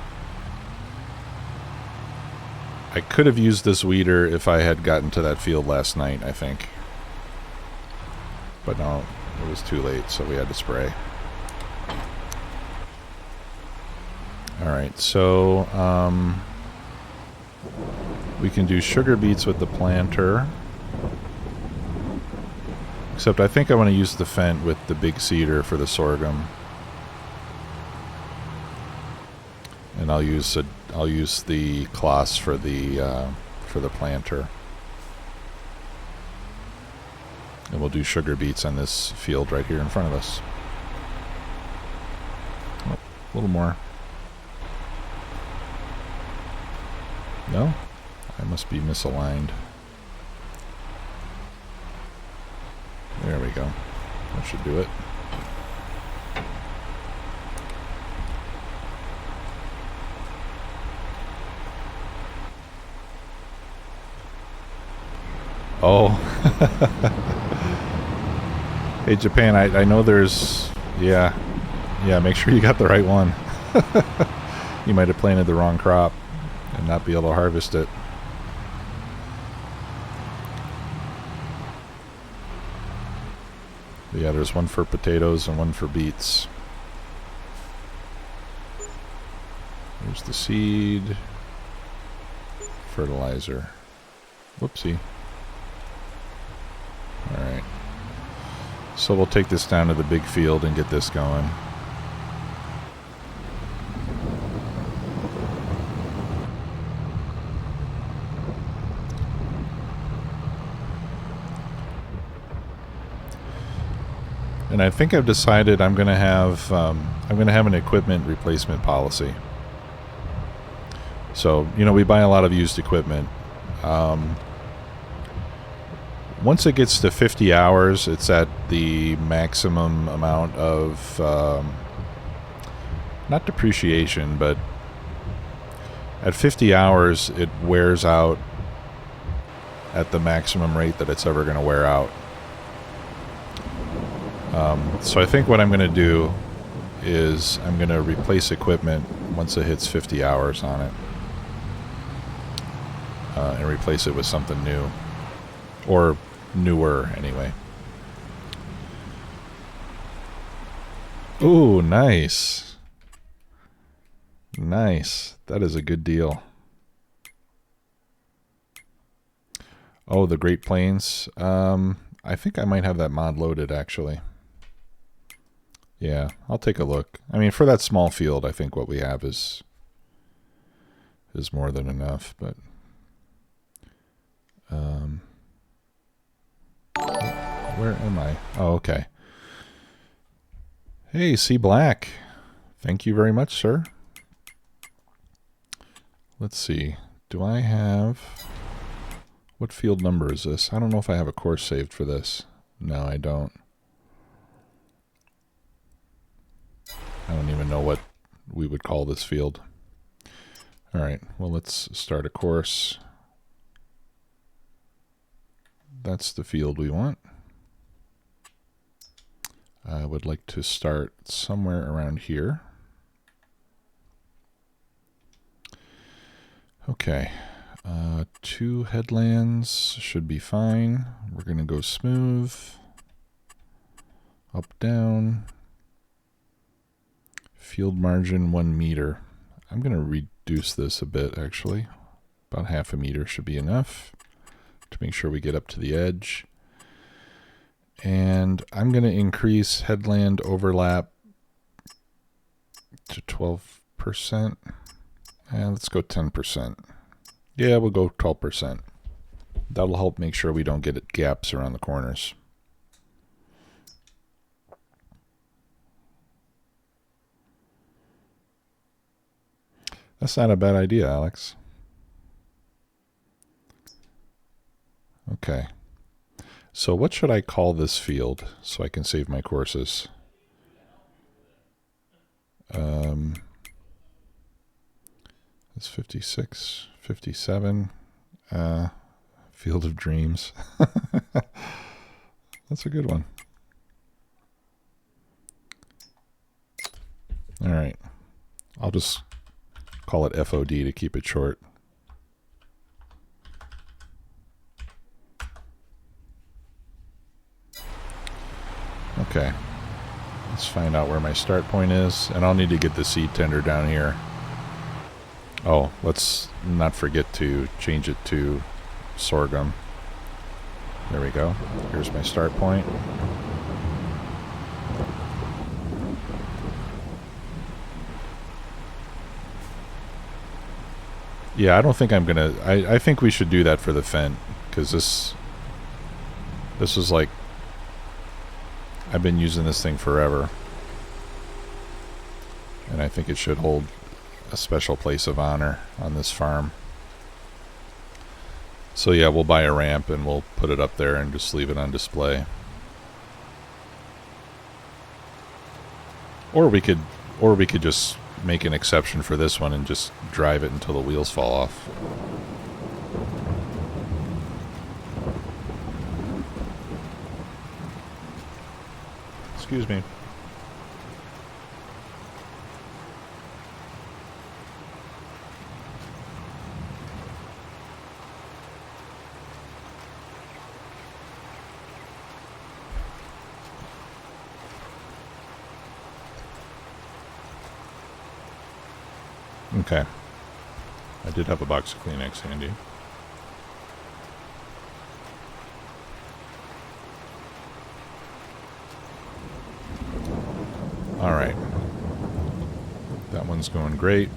could have used this weeder if I had gotten to that field last night, I think. But no, it was too late, so we had to spray. Alright, so we can do sugar beets with the planter. Except I think I want to use the Fent with the big seeder for the sorghum. And I'll use the Kloss for the planter. And we'll do sugar beets on this field right here in front of us. Oh, a little more. No? I must be misaligned. There we go. That should do it. Oh. Hey, Japan, I know there's... Yeah, make sure you got the right one. You might have planted the wrong crop and not be able to harvest it. But yeah, there's one for potatoes and one for beets. There's the seed. Fertilizer. Whoopsie. Alright. So we'll take this down to the big field and get this going. And I think I've decided I'm going to have an equipment replacement policy. So, you know, we buy a lot of used equipment. Once it gets to 50 hours, it's at the maximum amount of, not depreciation, but at 50 hours, it wears out at the maximum rate that it's ever going to wear out. So I think what I'm going to do is I'm going to replace equipment once it hits 50 hours on it. And replace it with something new. Or newer, anyway. Ooh, nice. Nice. That is a good deal. Oh, the Great Plains. I think I might have that mod loaded, actually. Yeah, I'll take a look. I mean, for that small field, I think what we have is more than enough, but where am I? Oh, okay. Hey, C Black. Thank you very much, sir. Let's see. Do I have... What field number is this? I don't know if I have a course saved for this. No, I don't. I don't even know what we would call this field. All right, well, let's start a course. That's the field we want. I would like to start somewhere around here. Okay, 2 headlands should be fine. We're going to go smooth, up, down. Field margin 1 meter. I'm going to reduce this a bit, actually. About 0.5 meter should be enough to make sure we get up to the edge. And I'm going to increase headland overlap to 12%. And let's go 10%. Yeah, we'll go 12%. That'll help make sure we don't get gaps around the corners. That's not a bad idea, Alex. Okay. So what should I call this field so I can save my courses? It's 56, 57. Field of Dreams. That's a good one. All right. I'll just call it FOD to keep it short. Okay. Let's find out where my start point is. And I'll need to get the seed tender down here. Oh, let's not forget to change it to sorghum. There we go. Here's my start point. Yeah, I don't think I'm gonna... I think we should do that for the Fent, because this is like... I've been using this thing forever. And I think it should hold a special place of honor on this farm. So yeah, we'll buy a ramp and we'll put it up there and just leave it on display. Or we could just make an exception for this one and just drive it until the wheels fall off. Excuse me. Okay. I did have a box of Kleenex handy. Alright. That one's going great.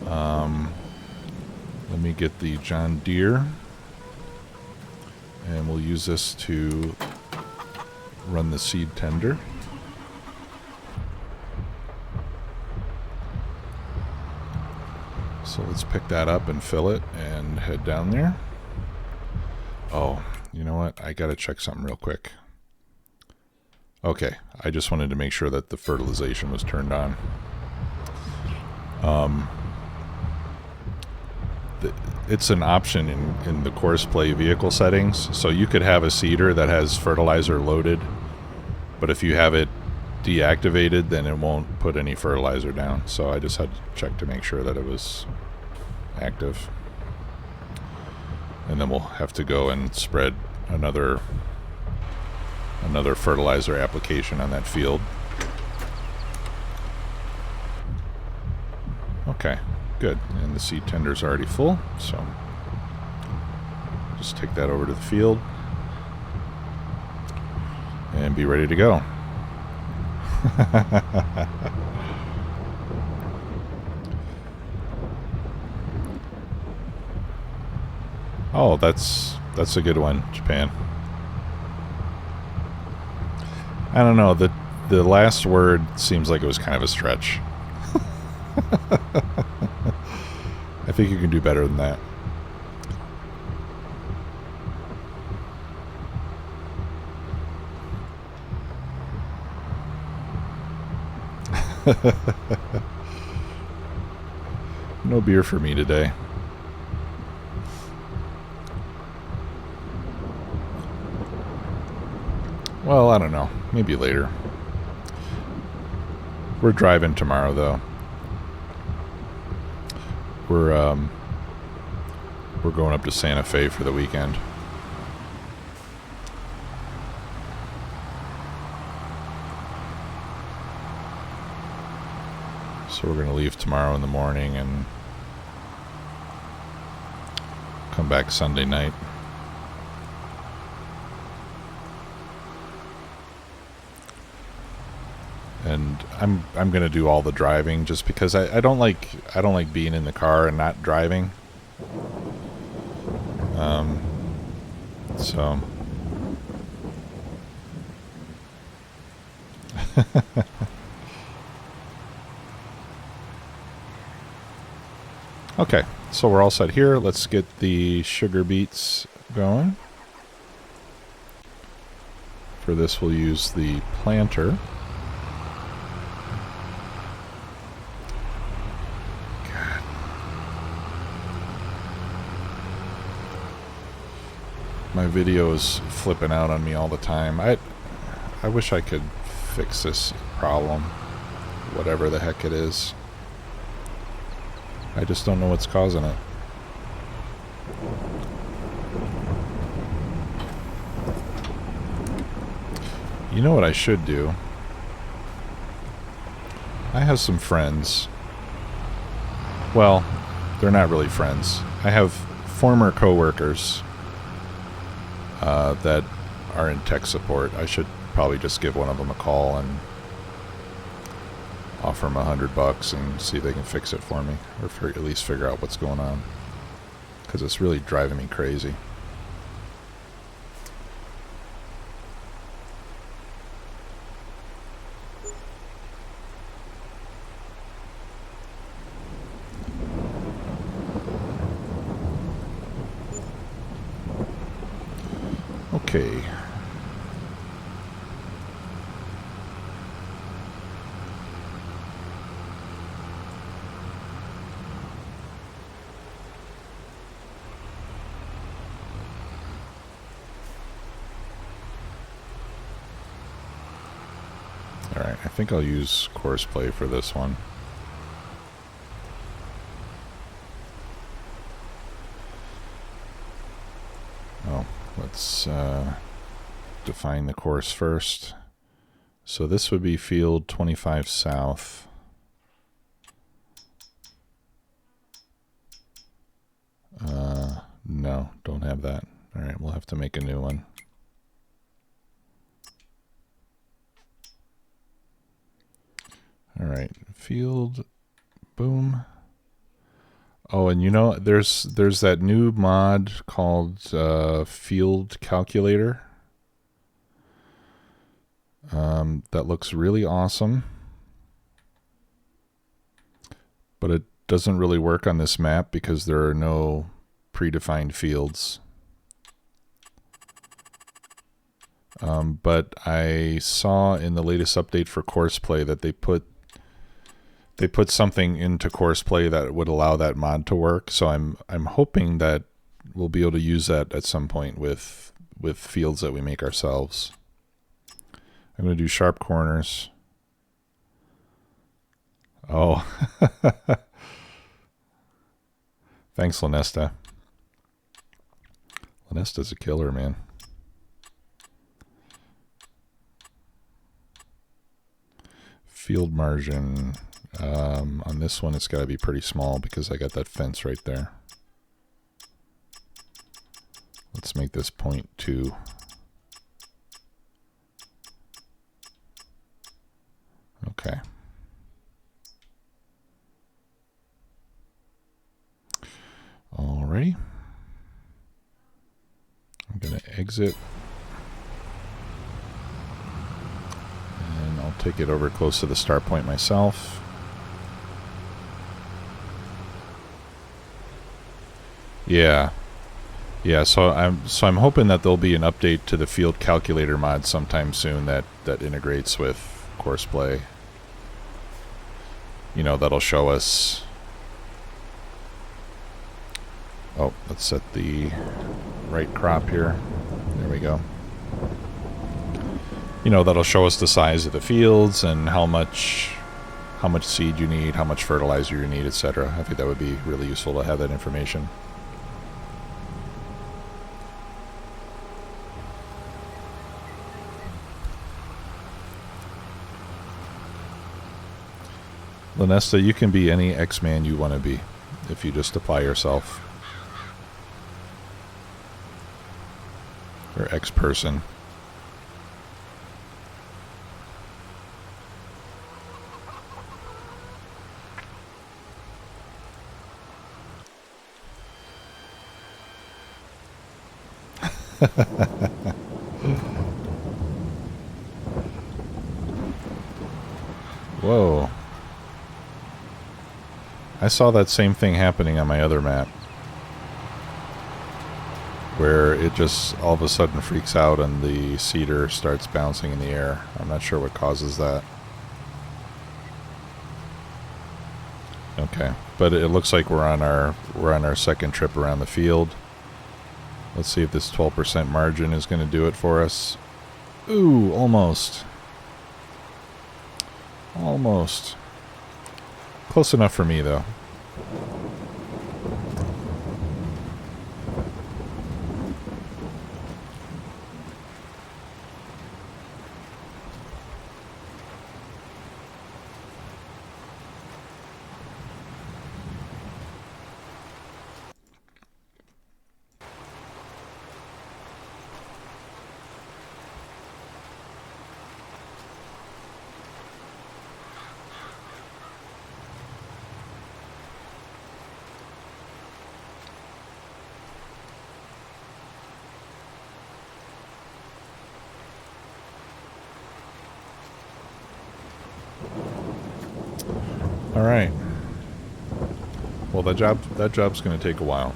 Let me get the John Deere. And we'll use this to run the seed tender. So let's pick that up and fill it and head down there. Oh, you know what? I gotta check something real quick. Okay, I just wanted to make sure that the fertilization was turned on. It's an option in the Courseplay vehicle settings. So you could have a seeder that has fertilizer loaded, but if you have it deactivated, then it won't put any fertilizer down. So I just had to check to make sure that it was active. And then we'll have to go and spread another fertilizer application on that field. Okay, good. And the seed tender's already full, so just take that over to the field and be ready to go. Oh, that's a good one, Japan. I don't know, the last word seems like it was kind of a stretch. I think you can do better than that. No beer for me today. Well, I don't know. Maybe later. We're driving tomorrow, though. We're going up to Santa Fe for the weekend. So we're going to leave tomorrow in the morning and come back Sunday night. And I'm going to do all the driving just because I don't like being in the car and not driving. So okay, so we're all set here. Let's get the sugar beets going. For this, we'll use the planter. God. My video is flipping out on me all the time. I wish I could fix this problem, whatever the heck it is. I just don't know what's causing it. You know what I should do? I have some friends. Well, they're not really friends. I have former coworkers that are in tech support. I should probably just give one of them a call and offer them $100 and see if they can fix it for me, or at least figure out what's going on, because it's really driving me crazy. Okay. Alright, I think I'll use Courseplay for this one. Oh, let's define the course first. So this would be field 25 south. No, don't have that. Alright, we'll have to make a new one. Alright, field, boom. Oh, and you know, there's that new mod called Field Calculator. That looks really awesome. But it doesn't really work on this map because there are no predefined fields. But I saw in the latest update for Courseplay that they put something into Courseplay that would allow that mod to work. So I'm hoping that we'll be able to use that at some point with fields that we make ourselves. I'm going to do sharp corners. Oh. Thanks, Lanesta. Lanesta's a killer, man. Field margin. On this one, it's got to be pretty small because I got that fence right there. Let's make this 0.2. Okay. Alrighty. I'm going to exit. And I'll take it over close to the start point myself. Yeah. Yeah, so I'm hoping that there'll be an update to the field calculator mod sometime soon that integrates with Courseplay. You know, that'll show us. Oh, let's set the right crop here. There we go. You know, that'll show us the size of the fields and how much seed you need, how much fertilizer you need, etc. I think that would be really useful to have that information. Lanesta, you can be any X-Man you want to be if you just apply yourself. Or X-person. Whoa. I saw that same thing happening on my other map, where it just all of a sudden freaks out and the cedar starts bouncing in the air. I'm not sure what causes that. Okay, but it looks like we're on our second trip around the field. Let's see if this 12% margin is going to do it for us. Ooh, almost. Almost. Close enough for me, though. All right. Well, that job's going to take a while.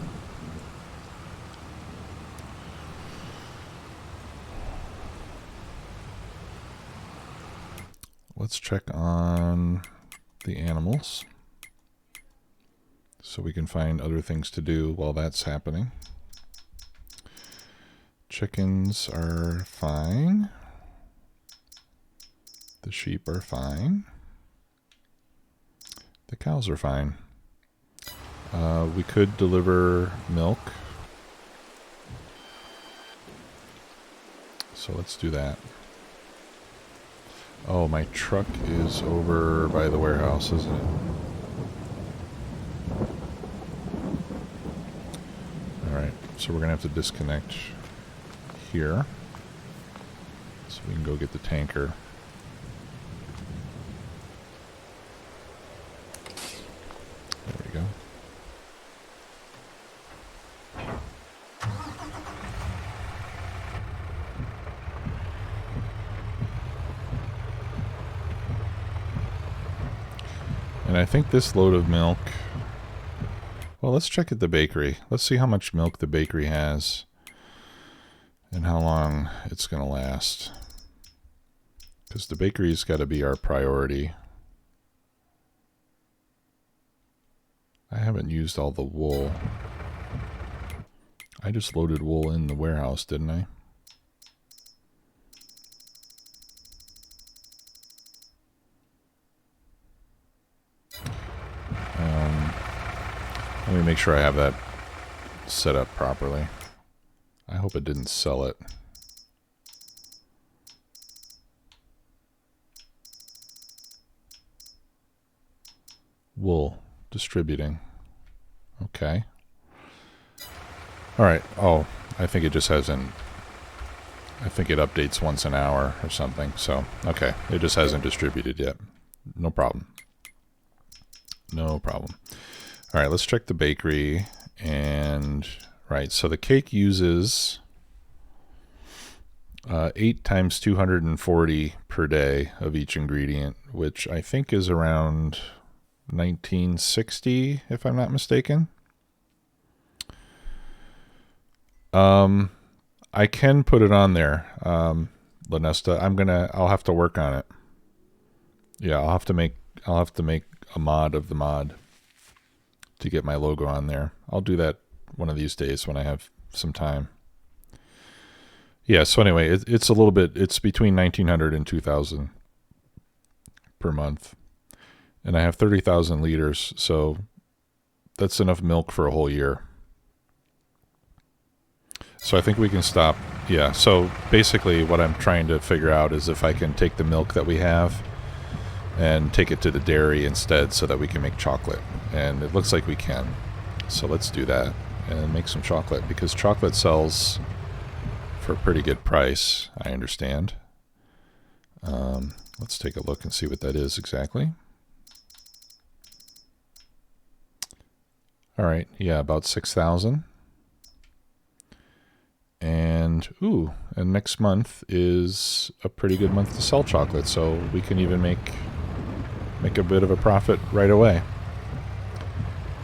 Let's check on the animals so we can find other things to do while that's happening. Chickens are fine. The sheep are fine. The cows are fine. We could deliver milk. So let's do that. Oh, my truck is over by the warehouse, isn't it? Alright, so we're going to have to disconnect here. So we can go get the tanker. There we go. And I think this load of milk... Well, let's check at the bakery. Let's see how much milk the bakery has and how long it's going to last. Because the bakery's got to be our priority. I haven't used all the wool. I just loaded wool in the warehouse, didn't I? Let me make sure I have that set up properly. I hope it didn't sell it. Wool distributing. Okay. All right. Oh, I think it just hasn't. I think it updates once an hour or something. So, okay. It just hasn't distributed yet. No problem. No problem. All right, let's check the bakery. And, right, so the cake uses 8 times 240 per day of each ingredient, which I think is around 1960, if I'm not mistaken. I can put it on there, Lanesta. I'll have to work on it. Yeah, I'll have to make a mod of the mod to get my logo on there. I'll do that one of these days when I have some time. Yeah, so anyway, it's a little bit, it's between 1900 and 2000 per month. And I have 30,000 liters, so that's enough milk for a whole year. So I think we can stop. Yeah, so basically what I'm trying to figure out is if I can take the milk that we have and take it to the dairy instead so that we can make chocolate. And it looks like we can. So let's do that and make some chocolate, because chocolate sells for a pretty good price, I understand. Let's take a look and see what that is exactly. All right, yeah, about 6,000. And next month is a pretty good month to sell chocolate, so we can even make a bit of a profit right away.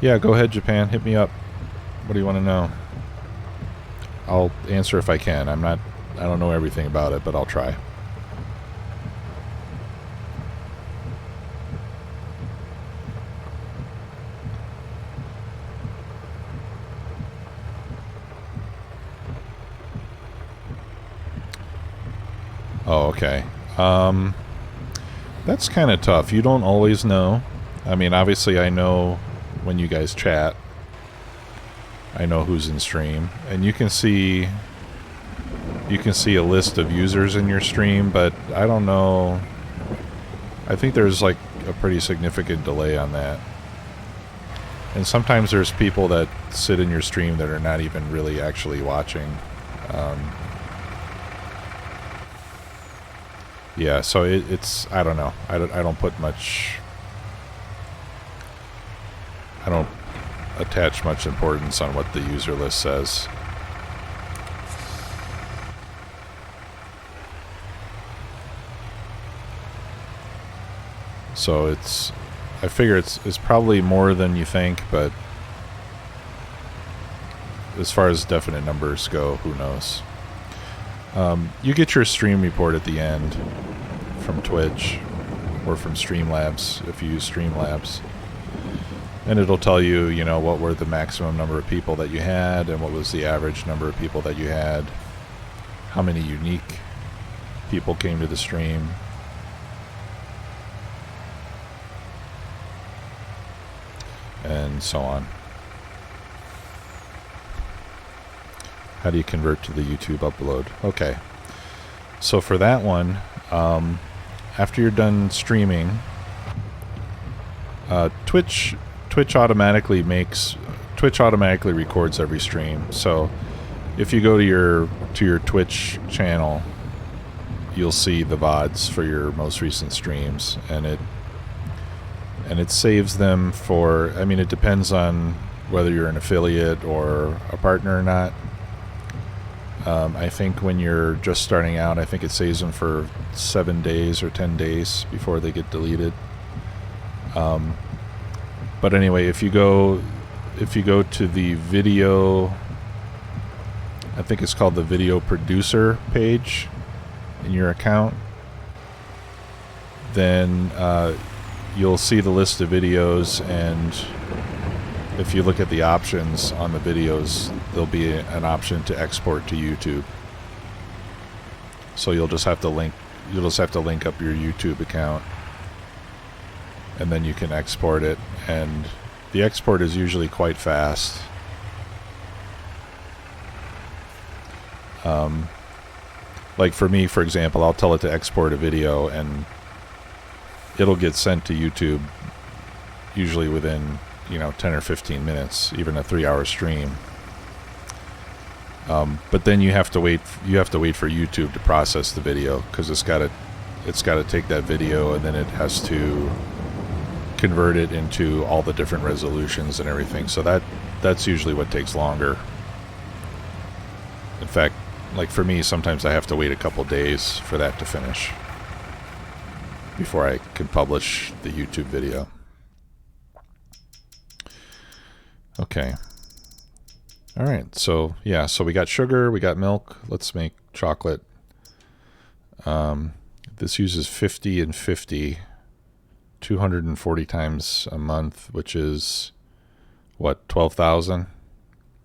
Yeah, go ahead, Japan, hit me up. What do you want to know? I'll answer if I can. I don't know everything about it, but I'll try. Oh, okay. That's kind of tough. You don't always know. I mean, obviously I know when you guys chat. I know who's in stream. And you can see a list of users in your stream, but I don't know. I think there's like a pretty significant delay on that. And sometimes there's people that sit in your stream that are not even really actually watching. Yeah, so it's I don't know. I don't put much. I don't attach much importance on what the user list says. So I figure it's probably more than you think, but as far as definite numbers go, who knows? You get your stream report at the end from Twitch or from Streamlabs if you use Streamlabs. And it'll tell you, what were the maximum number of people that you had and what was the average number of people that you had, how many unique people came to the stream. And so on. How do you convert to the YouTube upload? Okay. So for that one, after you're done streaming, Twitch automatically records every stream. So if you go to your Twitch channel, you'll see the VODs for your most recent streams, and it saves them for, it depends on whether you're an affiliate or a partner or not. I think when you're just starting out, I think it saves them for 7 days or 10 days before they get deleted. But anyway, if you go to the video, I think it's called the video producer page in your account, then you'll see the list of videos, and if you look at the options on the videos, there'll be an option to export to YouTube. So you'll just have to link up your YouTube account, and then you can export it, and the export is usually quite fast. Like for me, for example, I'll tell it to export a video and it'll get sent to YouTube usually within 10 or 15 minutes, even a 3-hour stream. But then you have to wait. You have to wait for YouTube to process the video because it's got to take that video and then it has to convert it into all the different resolutions and everything. So that's usually what takes longer. In fact, like for me, sometimes I have to wait a couple days for that to finish before I can publish the YouTube video. Okay. All right. So yeah, so we got sugar, we got milk. Let's make chocolate. This uses 50 and 50, 240 times a month, which is what, 12,000?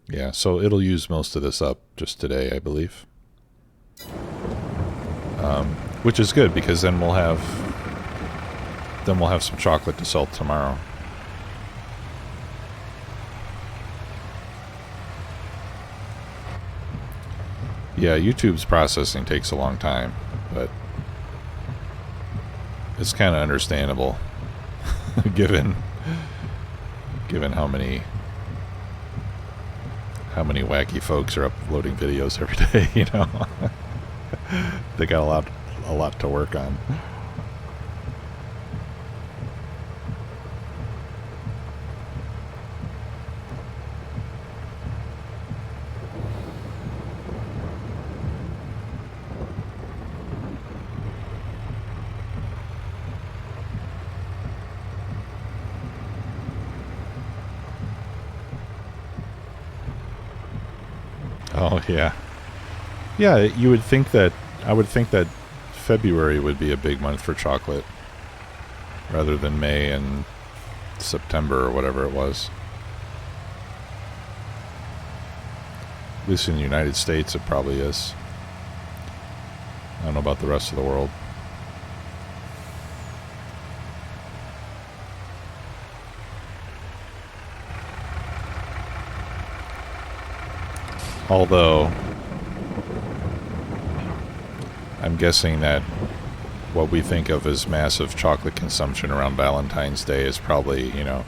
Yeah, so it'll use most of this up just today, I believe. Which is good because then we'll have some chocolate to sell tomorrow. Yeah, YouTube's processing takes a long time, but it's kind of understandable given how many wacky folks are uploading videos every day, you know. They got a lot to work on. Oh yeah. Yeah, you would think that I would think that February would be a big month for chocolate rather than May and September or whatever it was. At least in the United States it probably is. I don't know about the rest of the world. Although I'm guessing that what we think of as massive chocolate consumption around Valentine's Day is probably, you know,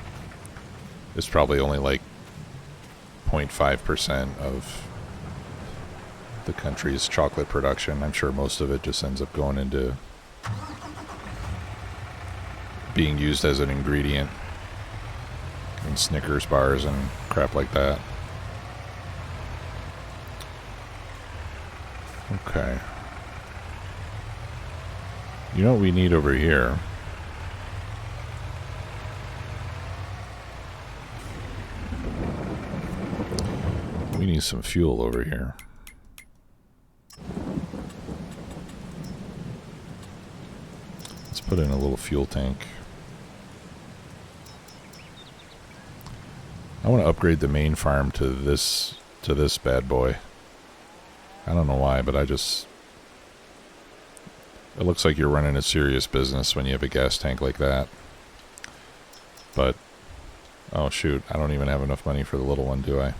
is probably only like 0.5% of the country's chocolate production. I'm sure most of it just ends up going into being used as an ingredient in Snickers bars and crap like that. Okay. You know what we need over here? We need some fuel over here. Let's put in a little fuel tank. I want to upgrade the main farm to this bad boy. I don't know why, but it looks like you're running a serious business when you have a gas tank like that. But, oh shoot, I don't even have enough money for the little one, do I?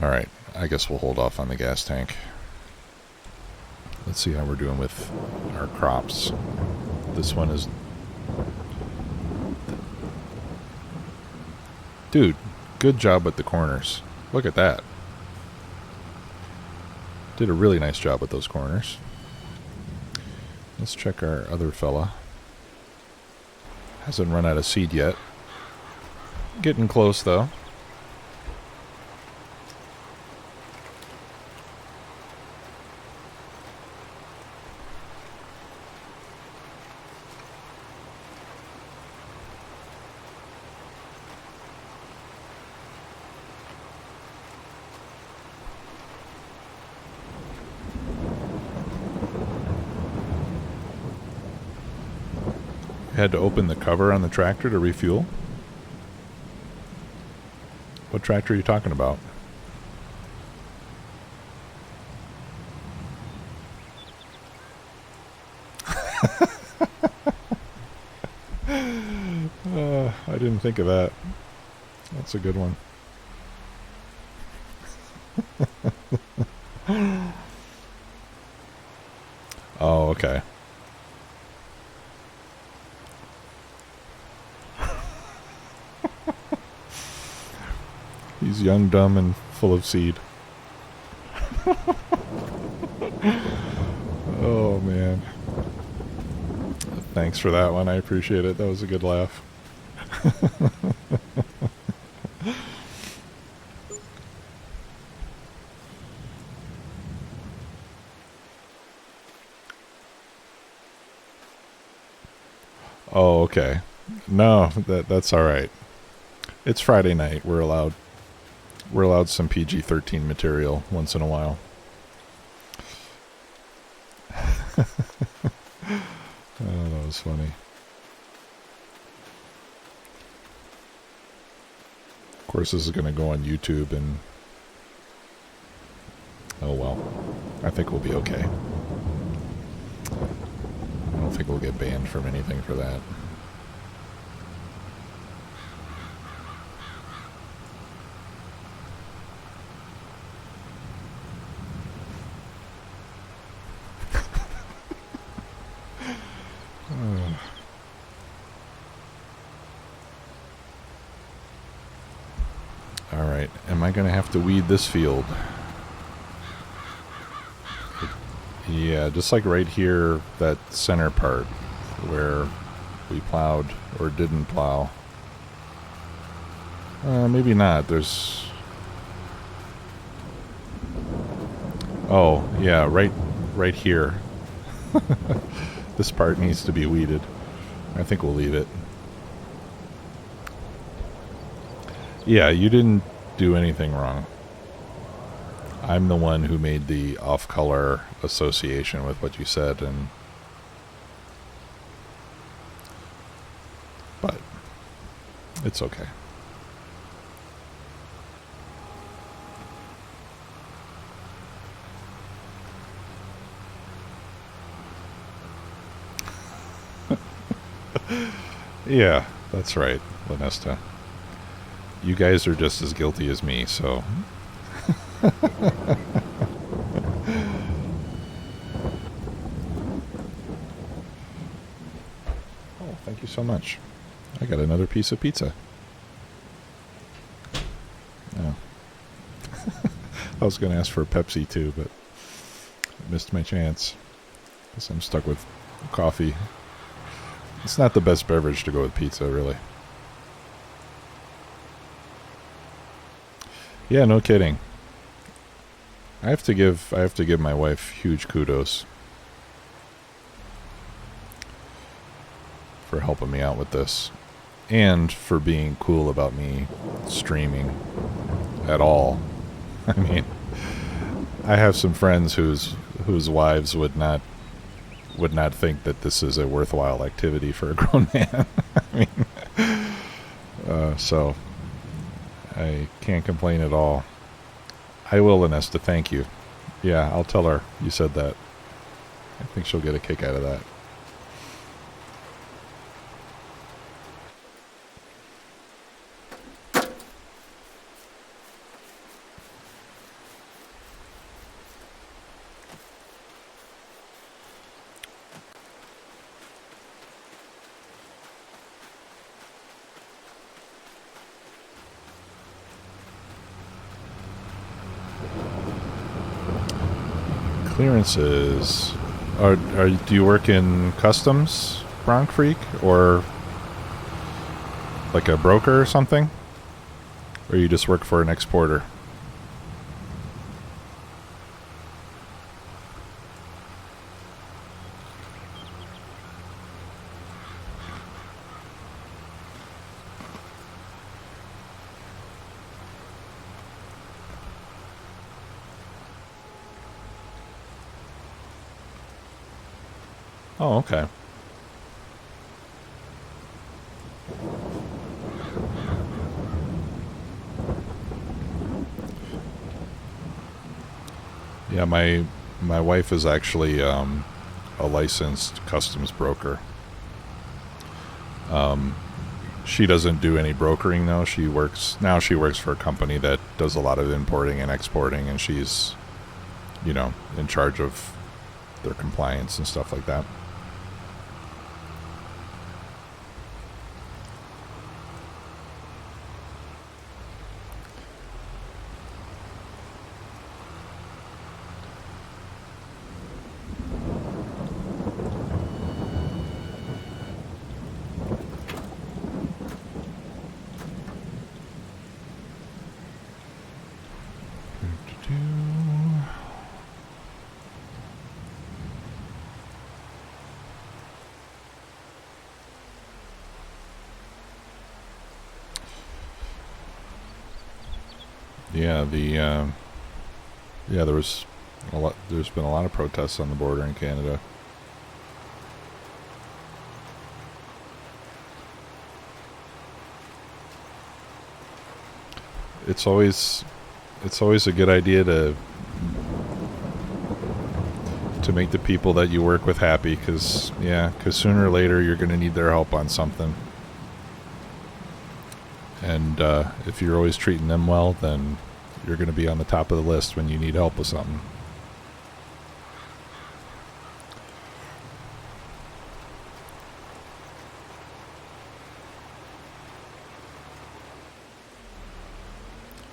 Alright, I guess we'll hold off on the gas tank. Let's see how we're doing with our crops. This one is... Dude, good job with the corners. Look at that. Did a really nice job with those corners. Let's check our other fella. Hasn't run out of seed yet. Getting close though. Had to open the cover on the tractor to refuel. What tractor are you talking about? I didn't think of that. That's a good one. Oh, okay. He's young, dumb, and full of seed. Oh, man. Thanks for that one. I appreciate it. That was a good laugh. Oh, okay. No, that's all right. It's Friday night. We're allowed some PG-13 material once in a while. Oh, that was funny. Of course, this is going to go on YouTube, and oh well. I think we'll be okay. I don't think we'll get banned from anything for that. All right, am I going to have to weed this field? Yeah, just like right here, that center part where we plowed or didn't plow. Maybe not. There's... Oh, yeah, right here. This part needs to be weeded. I think we'll leave it. Yeah, you didn't do anything wrong. I'm the one who made the off-color association with what you said, but it's okay. Yeah, that's right, Lanesta. You guys are just as guilty as me, so... Oh, thank you so much. I got another piece of pizza. Oh. I was going to ask for a Pepsi too, but I missed my chance. Guess I'm stuck with coffee. It's not the best beverage to go with pizza, really. Yeah, no kidding. I have to give my wife huge kudos for helping me out with this, and for being cool about me streaming at all. I mean, I have some friends whose wives would not think that this is a worthwhile activity for a grown man. I mean, so I can't complain at all. I will, Lanesta, thank you. Yeah, I'll tell her you said that. I think she'll get a kick out of that. Clearances. Do you work in customs, Bronc Freak, or like a broker or something? Or you just work for an exporter? Oh, okay. Yeah, my wife is actually a licensed customs broker. She doesn't do any brokering though. She works for a company that does a lot of importing and exporting, and she's, in charge of their compliance and stuff like that. Yeah, there's been a lot of protests on the border in Canada. It's always a good idea to make the people that you work with happy, because sooner or later you're going to need their help on something. And if you're always treating them well, then you're going to be on the top of the list when you need help with something.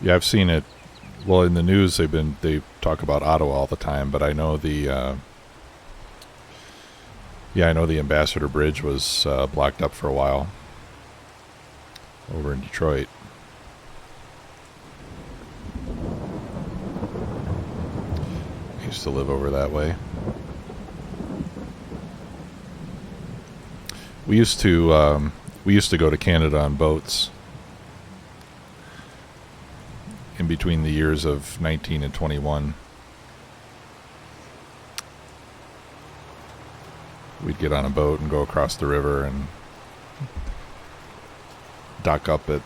Yeah, I've seen it. Well, in the news, they talk about Ottawa all the time, but I know the Ambassador Bridge was blocked up for a while over in Detroit. I used to live over that way. We used to go to Canada on boats in between the years of 19 and 21. We'd get on a boat and go across the river and dock up at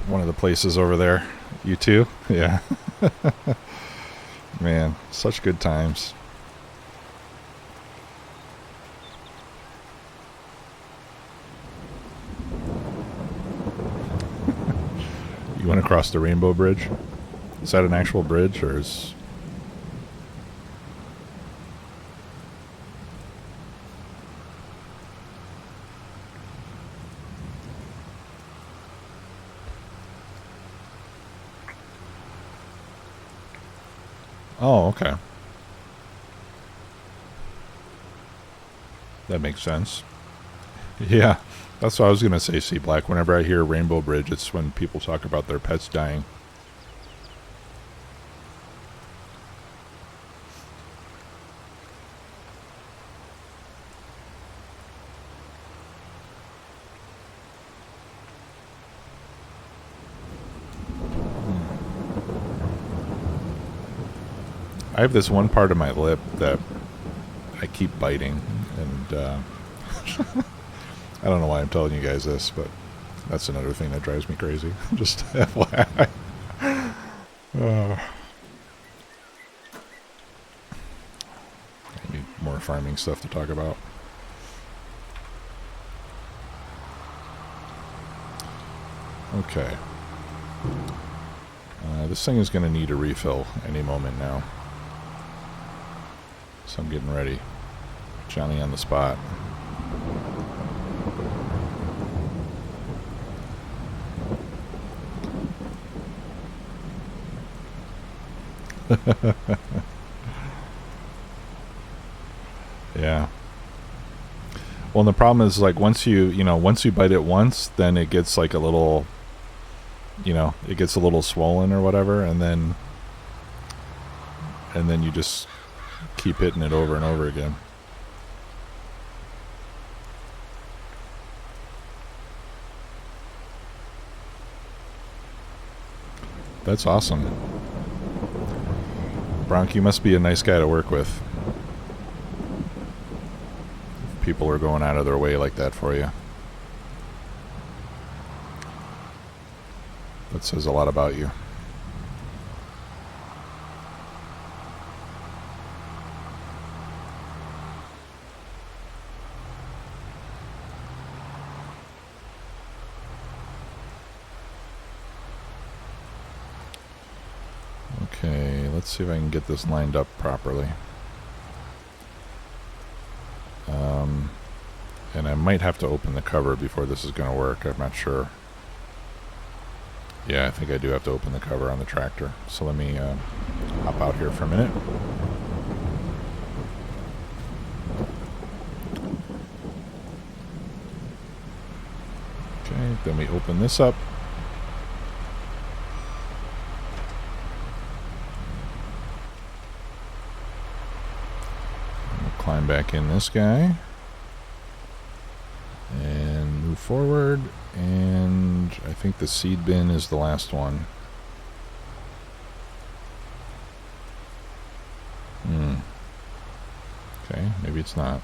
one of the places over there. You too? Yeah. Man, such good times. You went across the Rainbow Bridge? Is that an actual bridge, or is... Oh, okay. That makes sense. Yeah, that's what I was going to say, C Black. Whenever I hear Rainbow Bridge, it's when people talk about their pets dying. I have this one part of my lip that I keep biting, and I don't know why I'm telling you guys this, but that's another thing that drives me crazy. Just FYI. I need more farming stuff to talk about. Okay. This thing is going to need a refill any moment now. So I'm getting ready. Johnny on the spot. Yeah. Well, and the problem is, like, once you bite it once, then it gets like a little, it gets a little swollen or whatever, and then you just keep hitting it over and over again. That's awesome. Bronk, you must be a nice guy to work with. If people are going out of their way like that for you. That says a lot about you. Okay, let's see if I can get this lined up properly. And I might have to open the cover before this is going to work. I'm not sure. Yeah, I think I do have to open the cover on the tractor. So let me hop out here for a minute. Okay, then we open this up. Climb back in this guy and move forward, and I think the seed bin is the last one. Okay, maybe it's not.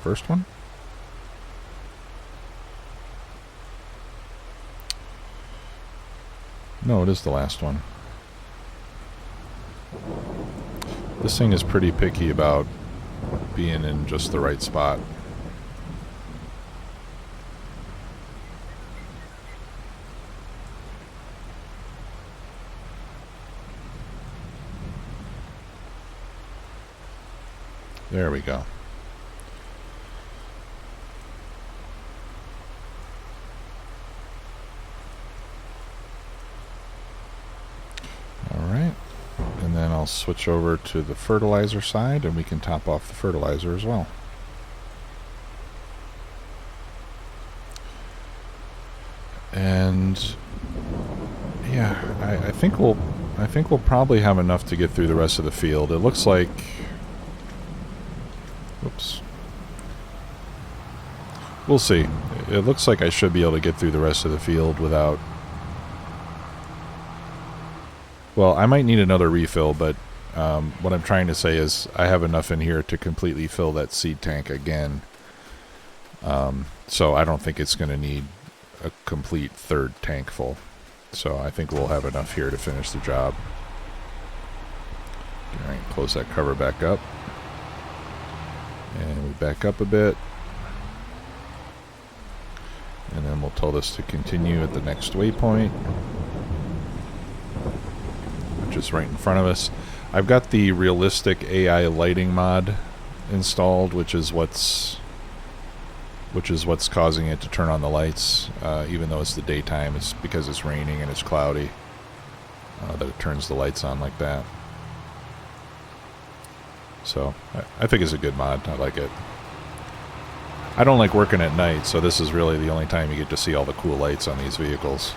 First one? No, it is the last one. This thing is pretty picky about being in just the right spot. There we go. All right. And then I'll switch over to the fertilizer side and we can top off the fertilizer as well. And yeah, I think we'll probably have enough to get through the rest of the field. It looks like, whoops. We'll see. It looks like I should be able to get through the rest of the field without... Well, I might need another refill, but what I'm trying to say is I have enough in here to completely fill that seed tank again. So I don't think it's going to need a complete third tank full. So I think we'll have enough here to finish the job. All right, close that cover back up. And we back up a bit. And then we'll tell this to continue at the next waypoint, which is right in front of us. I've got the realistic AI lighting mod installed, which is what's causing it to turn on the lights, even though it's the daytime. It's because it's raining and it's cloudy that it turns the lights on like that. So I think it's a good mod. I like it. I don't like working at night, so this is really the only time you get to see all the cool lights on these vehicles.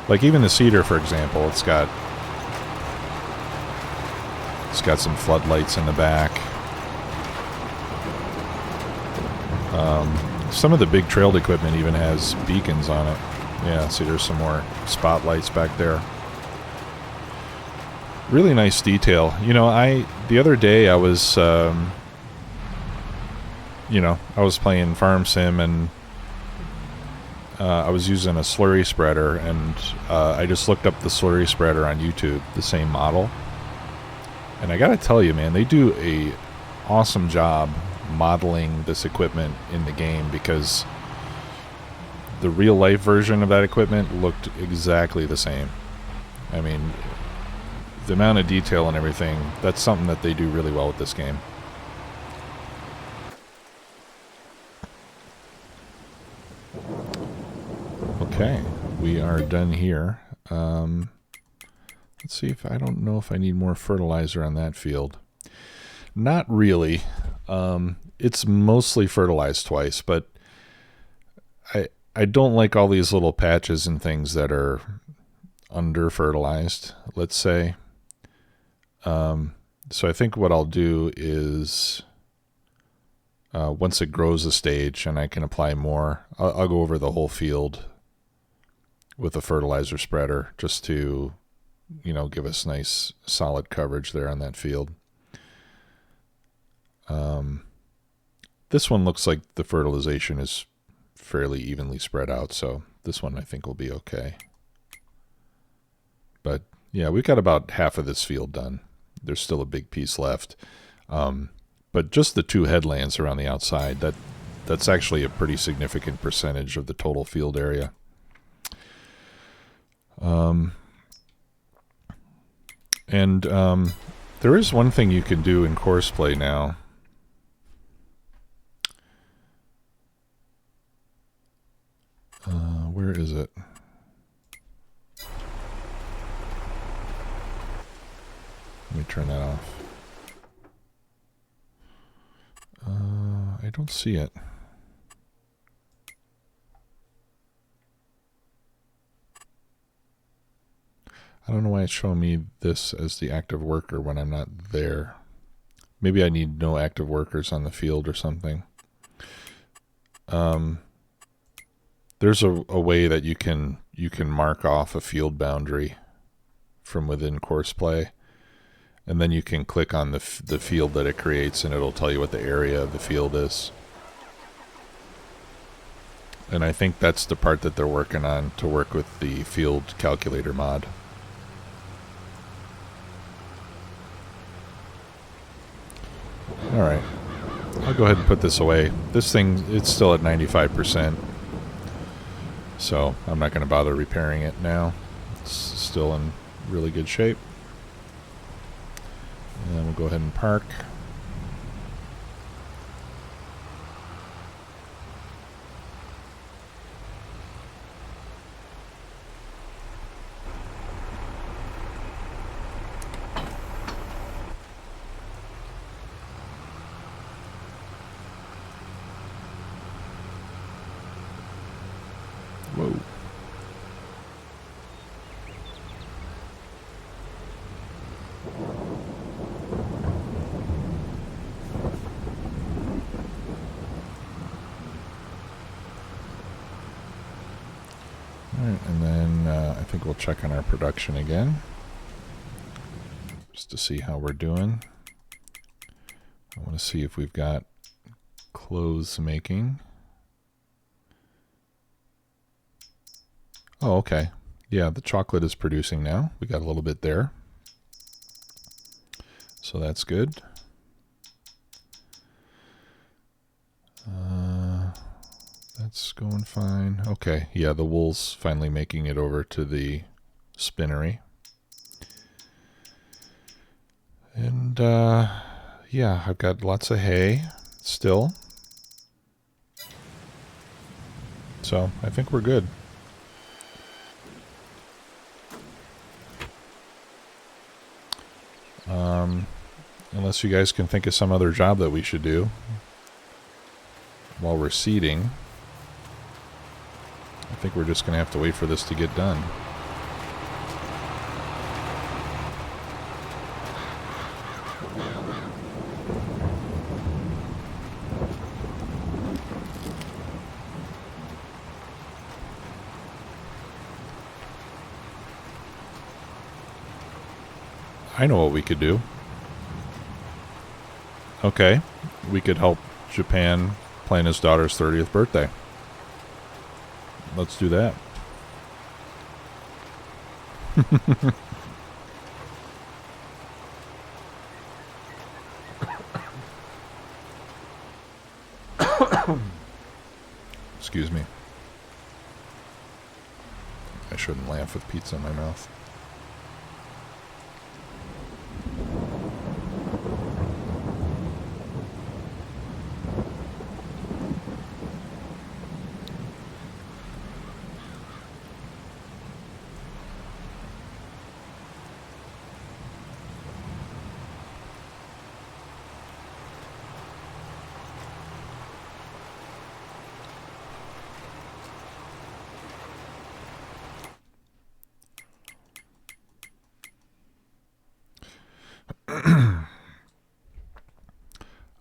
Like even the Cedar, for example, it's got some floodlights in the back. Some of the big trailed equipment even has beacons on it. Yeah, see there's some more spotlights back there. Really nice detail. You know, the other day I was I was playing Farm Sim and I was using a slurry spreader, and I just looked up the slurry spreader on YouTube, the same model. And I gotta tell you, man, they do a awesome job modeling this equipment in the game, because the real life version of that equipment looked exactly the same. I mean, the amount of detail and everything, that's something that they do really well with this game. Okay, we are done here. Let's see if I don't know if I need more fertilizer on that field. Not really. It's mostly fertilized twice, but I don't like all these little patches and things that are under fertilized, let's say. So I think what I'll do is once it grows a stage and I can apply more, I'll go over the whole field with a fertilizer spreader just to, give us nice solid coverage there on that field. This one looks like the fertilization is fairly evenly spread out, so this one I think will be okay. But yeah, we've got about half of this field done. There's still a big piece left. But just the two headlands around the outside, that's actually a pretty significant percentage of the total field area. There is one thing you can do in Courseplay now. Where is it? Let me turn that off. I don't see it. I don't know why it's showing me this as the active worker when I'm not there. Maybe I need no active workers on the field or something. There's a way that you can mark off a field boundary from within Courseplay. And then you can click on the field that it creates, and it'll tell you what the area of the field is. And I think that's the part that they're working on to work with the field calculator mod. Alright. I'll go ahead and put this away. This thing, it's still at 95%. So I'm not going to bother repairing it now. It's still in really good shape. And then we'll go ahead and park. Whoa. Alright, and then I think we'll check on our production again, just to see how we're doing. I want to see if we've got clothes making. Oh, okay. Yeah, the chocolate is producing now. We got a little bit there. So that's good. That's going fine. Okay, yeah, the wool's finally making it over to the spinnery. And, yeah, I've got lots of hay still. So I think we're good. Unless you guys can think of some other job that we should do while we're seeding. I think we're just going to have to wait for this to get done. I know what we could do. Okay, we could help Japan plan his daughter's 30th birthday. Let's do that. Excuse me. I shouldn't laugh with pizza in my mouth.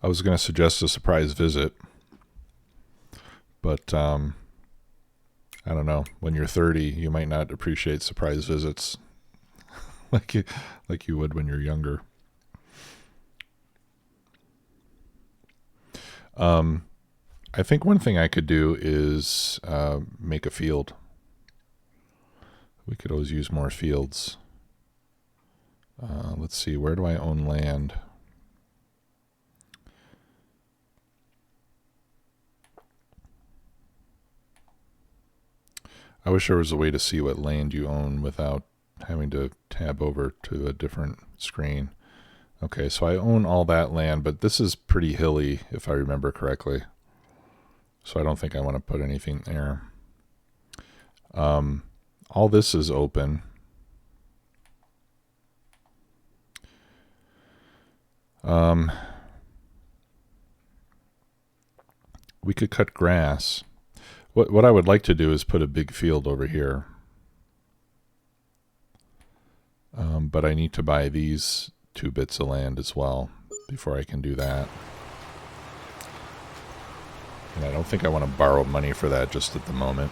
I was going to suggest a surprise visit, but I don't know. When you're 30, you might not appreciate surprise visits like you would when you're younger. I think one thing I could do is make a field. We could always use more fields. Let's see, where do I own land? I wish there was a way to see what land you own without having to tab over to a different screen. Okay, so I own all that land, but this is pretty hilly, if I remember correctly. So I don't think I want to put anything there. All this is open. We could cut grass. What I would like to do is put a big field over here. But I need to buy these 2 bits of land as well before I can do that. And I don't think I want to borrow money for that just at the moment.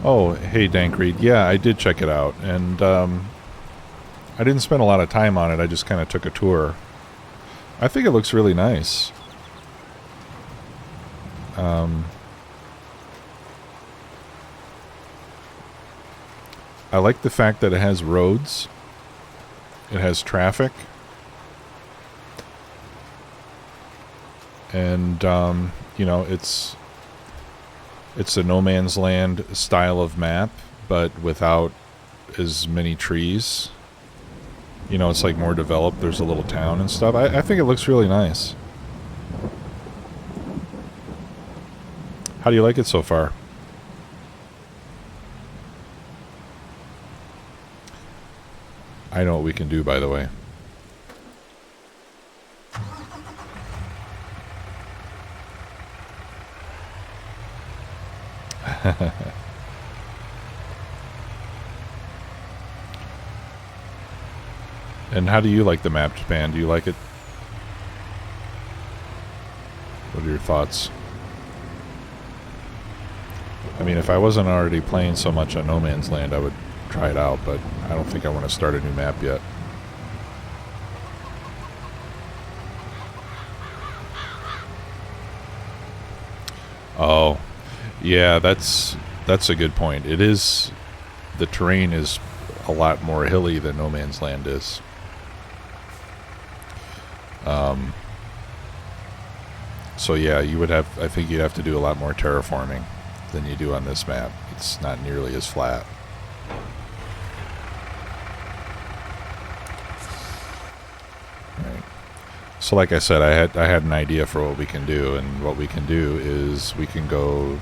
Oh, hey, Dankreed. Yeah, I did check it out, and I didn't spend a lot of time on it. I just kind of took a tour. I think it looks really nice. I like the fact that it has roads. It has traffic. And, you know, it's a no man's land style of map, but without as many trees. You know, it's like more developed. There's a little town and stuff. I think it looks really nice. How do you like it so far? I know what we can do, by the way. And how do you like the map, Japan? Do you like it? What are your thoughts? I mean, if I wasn't already playing so much on No Man's Land, I would try it out, but I don't think I want to start a new map yet. Oh, yeah, that's a good point. It is, the terrain is a lot more hilly than No Man's Land is. So yeah, you would have, I think you'd have to do a lot more terraforming than you do on this map. It's not nearly as flat. Right. So like I said, I had an idea for what we can do, and what we can do is we can go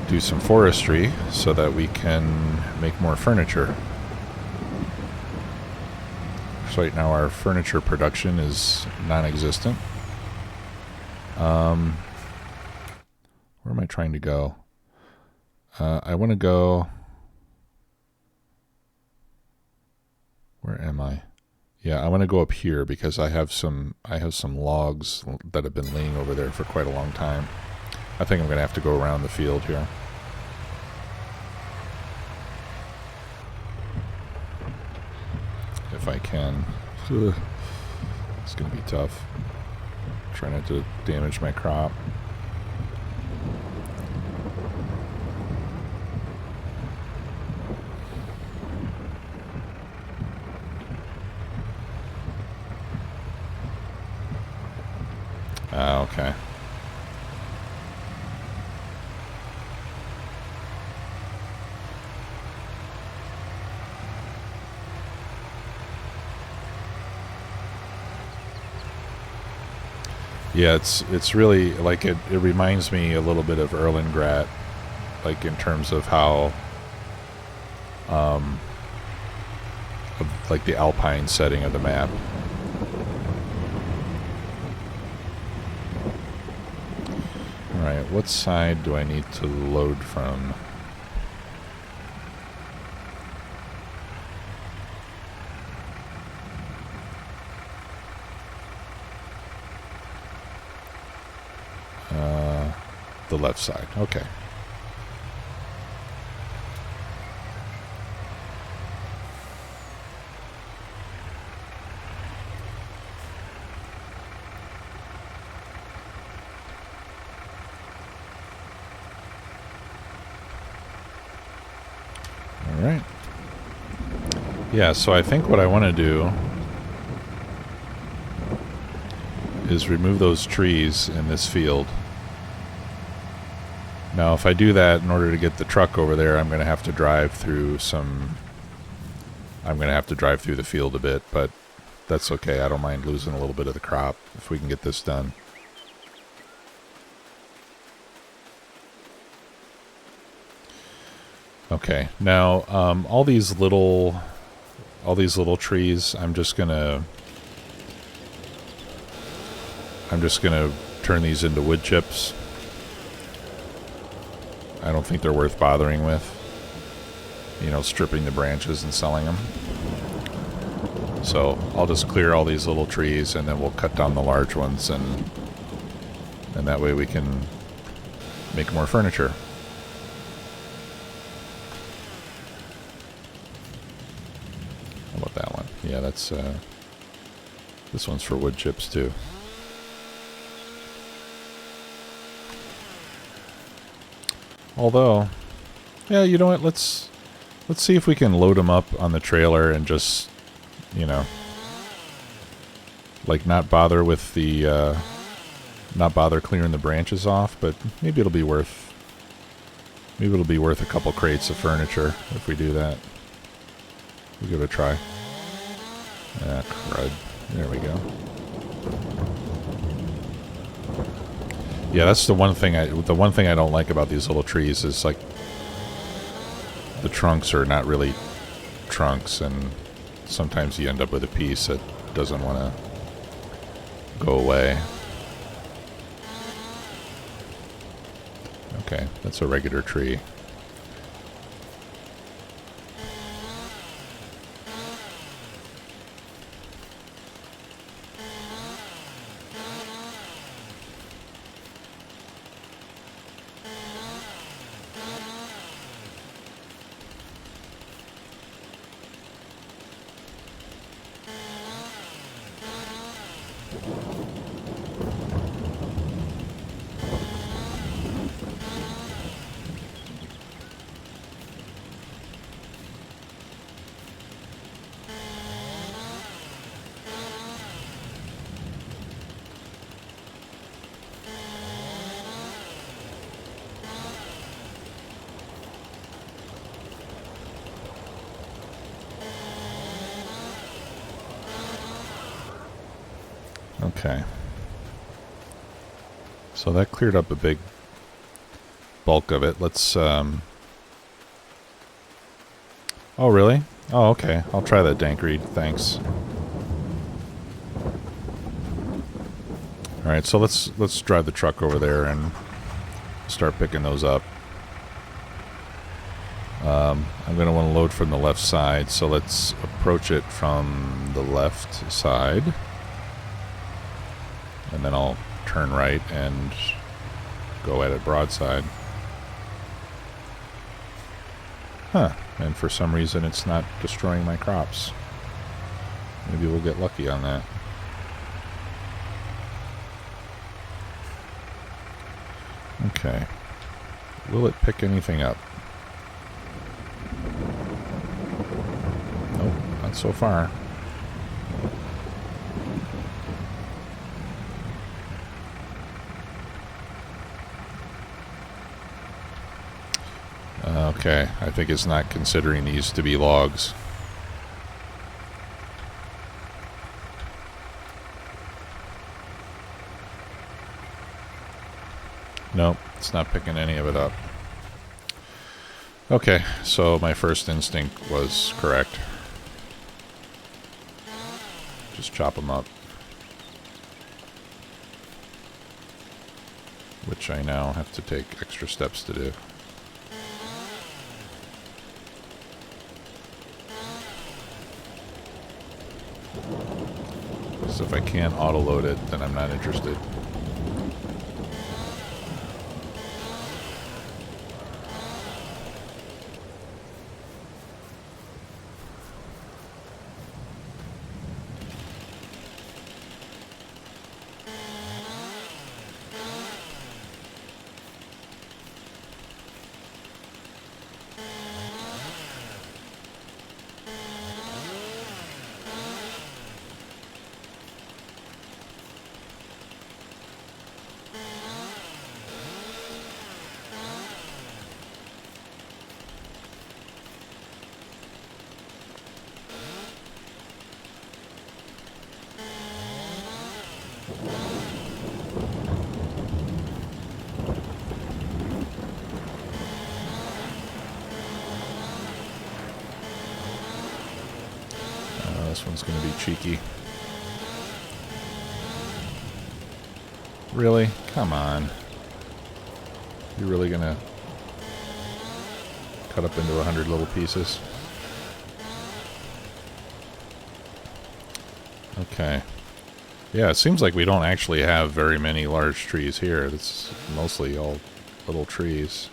do some forestry so that we can make more furniture. So right now our furniture production is non-existent. Where am I trying to go? I want to go... Where am I? Yeah, I want to go up here because I have some logs that have been laying over there for quite a long time. I think I'm going to have to go around the field here. If I can. Ugh. It's going to be tough. Try not to damage my crop. Okay. Yeah, it's really like it reminds me a little bit of Erlengrat, like in terms of how of like the alpine setting of the map. Alright, what side do I need to load from? The left side. Okay. All right. Yeah, so I think what I want to do is remove those trees in this field. Now, if I do that, in order to get the truck over there, I'm going to have to drive through the field a bit, but that's okay. I don't mind losing a little bit of the crop if we can get this done. Okay, now all these little trees, I'm just gonna turn these into wood chips. I don't think they're worth bothering with, you know, stripping the branches and selling them. So I'll just clear all these little trees, and then we'll cut down the large ones, and that way we can make more furniture. Yeah, that's this one's for wood chips too. Although, yeah, you know what? Let's see if we can load them up on the trailer and just, you know, like not bother with the not bother clearing the branches off, but maybe it'll be worth a couple crates of furniture if we do that. We'll give it a try. Ah, crud. There we go. Yeah, that's the one thing I don't like about these little trees is like the trunks are not really trunks, and sometimes you end up with a piece that doesn't want to go away. Okay, that's a regular tree. Okay. So that cleared up a big bulk of it. Let's, oh, really? Oh, okay. I'll try that dankreed. Thanks. Alright, so let's drive the truck over there and start picking those up. I'm going to want to load from the left side, so let's approach it from the left side. And then I'll turn right and go at it broadside. Huh. And for some reason it's not destroying my crops. Maybe we'll get lucky on that. Okay. Will it pick anything up? Nope, not so far. Okay, I think it's not considering these to be logs. Nope, it's not picking any of it up. Okay, so my first instinct was correct. Just chop them up. Which I now have to take extra steps to do. So if I can't auto-load it, then I'm not interested. This one's going to be cheeky. Really? Come on. You're really going to cut up into 100 little pieces? Okay. Yeah, it seems like we don't actually have very many large trees here. It's mostly all little trees.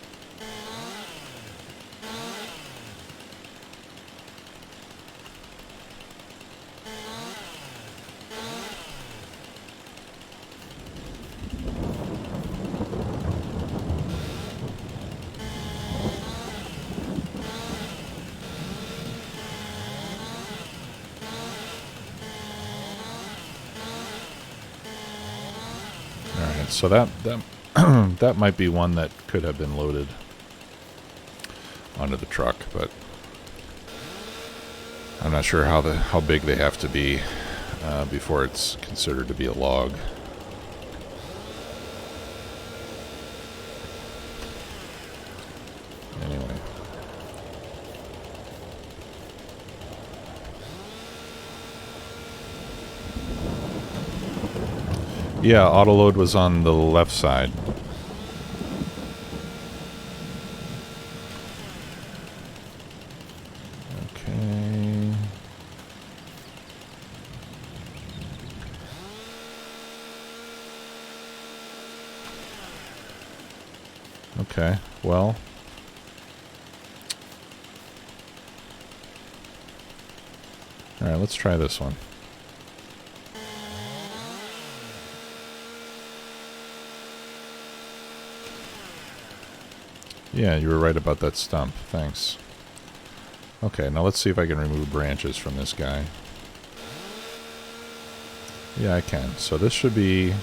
Alright, so that that might be one that could have been loaded onto the truck, but I'm not sure how big they have to be before it's considered to be a log. Anyway. Yeah, autoload was on the left side. Okay. Okay, well. Alright, let's try this one. Yeah, you were right about that stump. Thanks. Okay, now let's see if I can remove branches from this guy. Yeah, I can. So this should be...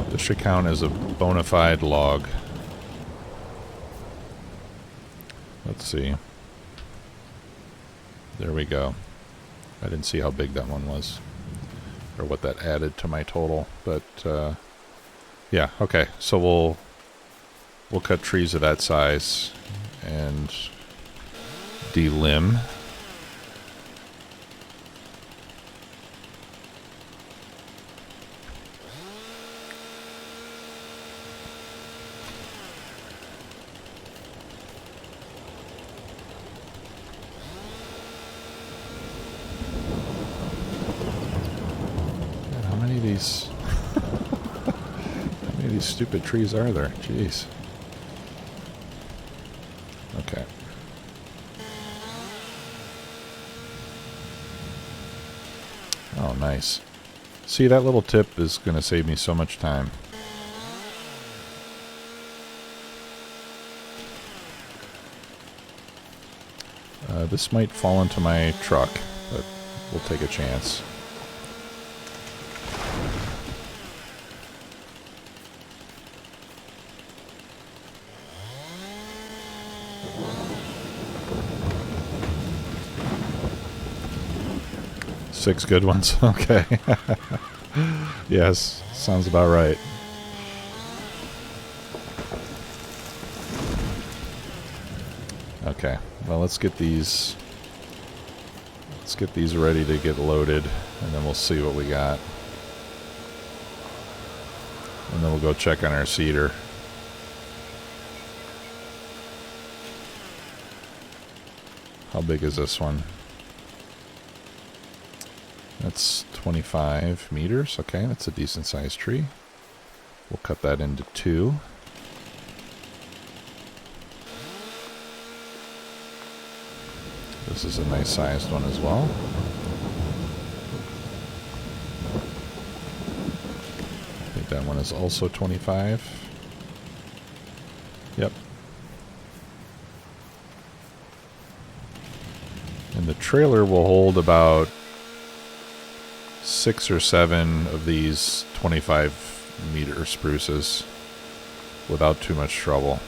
This should count as a bona fide log. Let's see. There we go. I didn't see how big that one was. Or what that added to my total. But, yeah, okay. So we'll cut trees of that size and delimb. God, how many of these stupid trees are there? Jeez. Okay. Oh, nice. See, that little tip is going to save me so much time. This might fall into my truck, but we'll take a chance. Six good ones. Okay. Yes, sounds about right. Okay. Well, let's get these ready to get loaded, and then we'll see what we got. And then we'll go check on our cedar. How big is this one? That's 25 meters. Okay, that's a decent sized tree. We'll cut that into two. This is a nice sized one as well. I think that one is also 25. Yep. And the trailer will hold about 6 or 7 of these 25-meter spruces without too much trouble.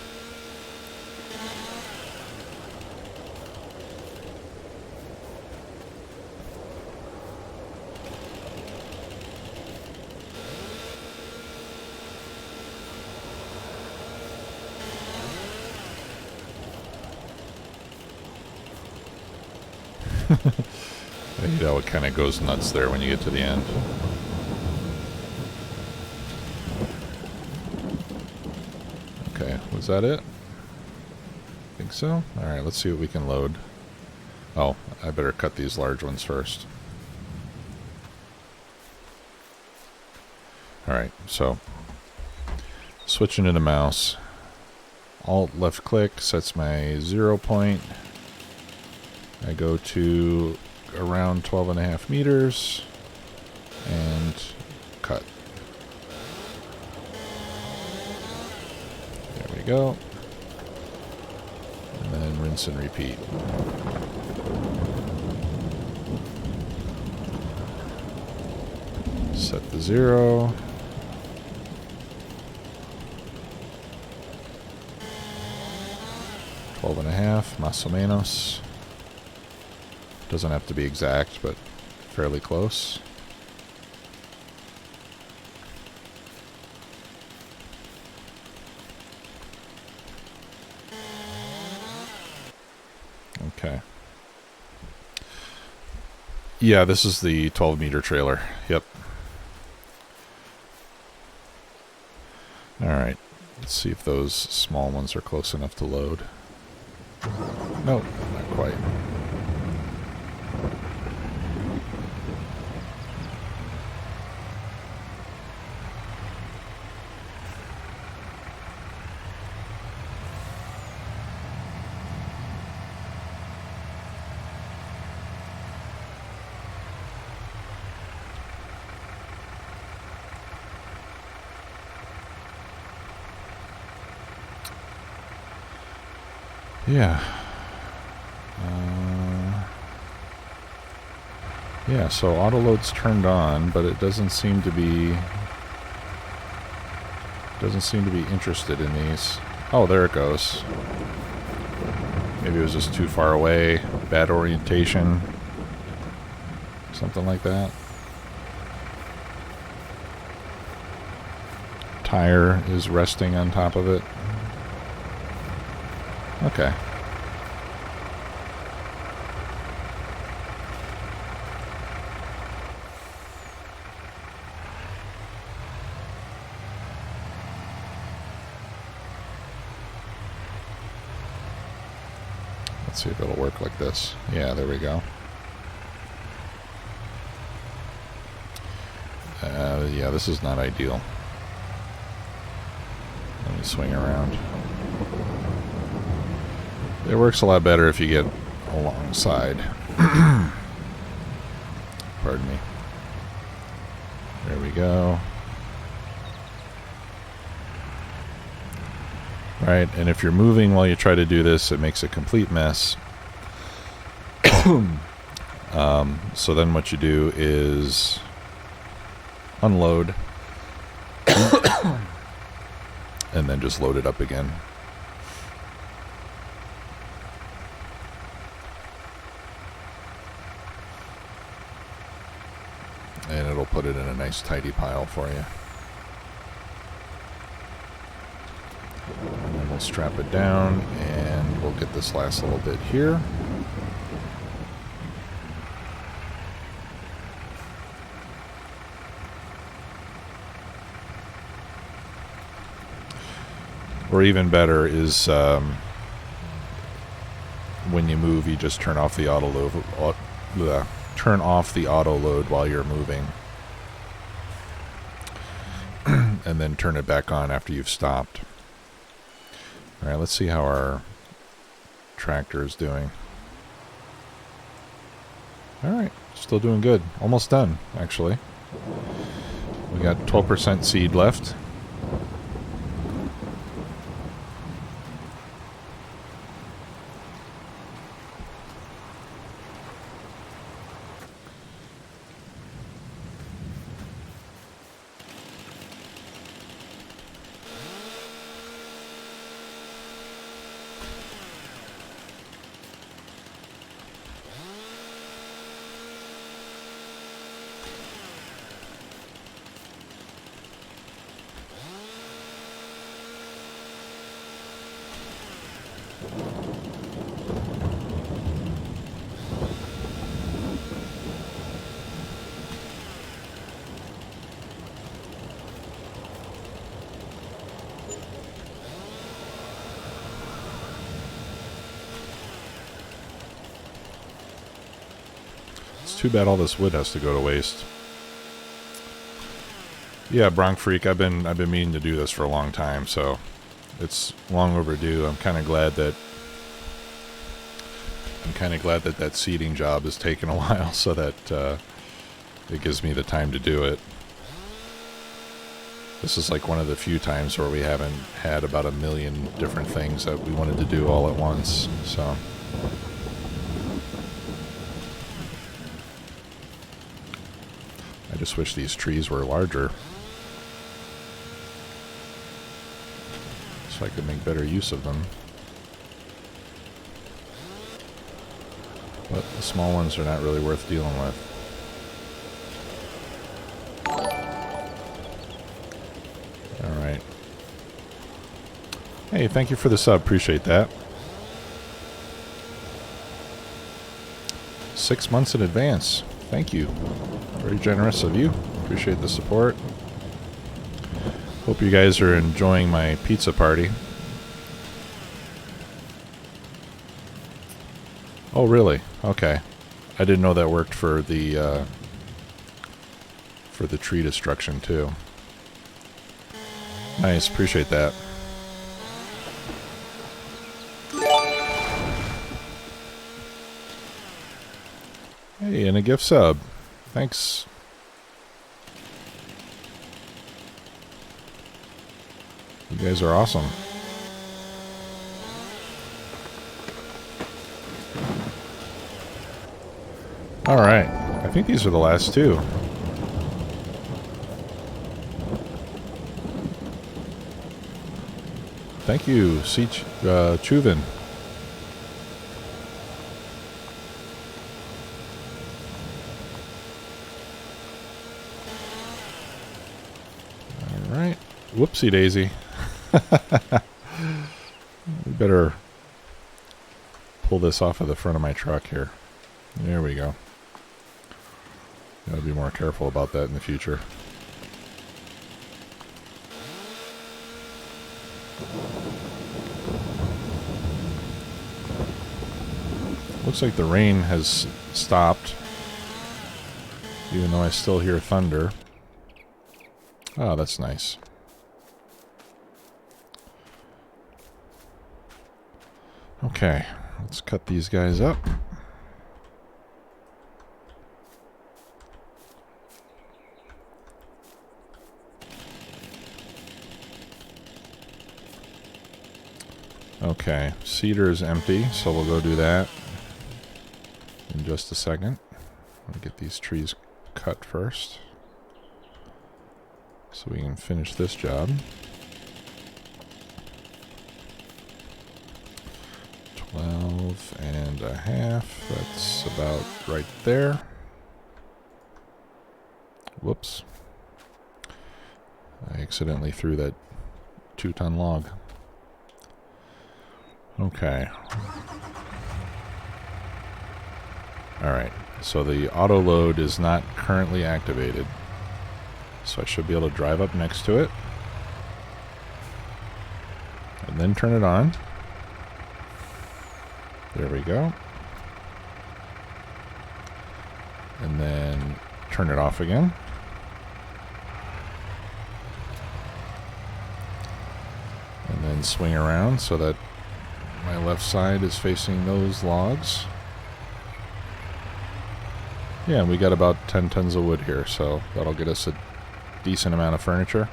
You know, it kind of goes nuts there when you get to the end. Okay, was that it? I think so. Alright, let's see what we can load. Oh, I better cut these large ones first. Alright, so switching to the mouse. Alt left click sets my 0 point. I go to around 12.5 meters and cut. There we go. And then rinse and repeat. Set the 0. .5, más o menos. Doesn't have to be exact, but fairly close. Okay. Yeah, this is the 12-meter trailer. Yep. All right. Let's see if those small ones are close enough to load. Nope, not quite. Yeah. Yeah, so auto load's turned on, but it doesn't seem to be interested in these. Oh, there it goes. Maybe it was just too far away, bad orientation, something like that. Tire is resting on top of it. Okay. Let's see if it'll work like this. Yeah, there we go. Yeah, this is not ideal. Let me swing around. It works a lot better if you get alongside. Pardon me. There we go. Right, and if you're moving while you try to do this, it makes a complete mess. So then what you do is unload and then just load it up again. And it'll put it in a nice tidy pile for you. And then we'll strap it down and we'll get this last little bit here. Or even better is when you move, you just turn off the auto load. Turn off the auto load while you're moving, and then turn it back on after you've stopped. All right, let's see how our tractor is doing. All right, still doing good. Almost done, actually. We got 12% seed left. Too bad all this wood has to go to waste. Yeah, Bronc Freak, I've been meaning to do this for a long time, so it's long overdue. I'm kind of glad that that seeding job has taken a while, so that it gives me the time to do it. This is like one of the few times where we haven't had about 1 million different things that we wanted to do all at once. So. I just wish these trees were larger, so I could make better use of them. But the small ones are not really worth dealing with. Alright. Hey, thank you for the sub. Appreciate that. 6 months in advance. Thank you. Very generous of you. Appreciate the support. Hope you guys are enjoying my pizza party. Oh, really? Okay. I didn't know that worked for the tree destruction too. Nice, appreciate that. Hey, and a gift sub. Thanks. You guys are awesome. Alright, I think these are the last two. Thank you, Chuvin. Alright, whoopsie daisy. We better pull this off of the front of my truck here. There we go. Gotta be more careful about that in the future. Looks like the rain has stopped, even though I still hear thunder. Oh, that's nice. Okay, let's cut these guys up. Okay, cedar is empty, so we'll go do that in just a second. I'll get these trees cut first, so we can finish this job. 12.5, that's about right there. Whoops. I accidentally threw that 2-ton log. Okay. Alright, so the auto load is not currently activated. So I should be able to drive up next to it. And then turn it on. There we go. And then turn it off again. And then swing around so that my left side is facing those logs. Yeah, we got about 10 tons of wood here, so that'll get us a decent amount of furniture.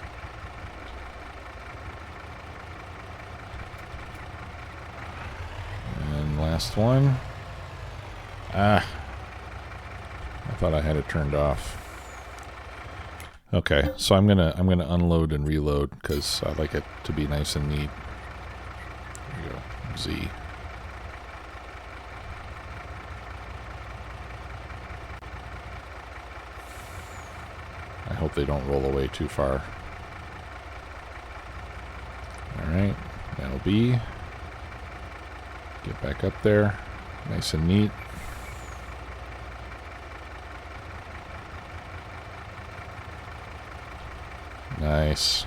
And last one. Ah, I thought I had it turned off. Okay, so I'm gonna unload and reload because I like it to be nice and neat. There you go. Z. I hope they don't roll away too far. Alright, that'll be. Get back up there. Nice and neat. Nice.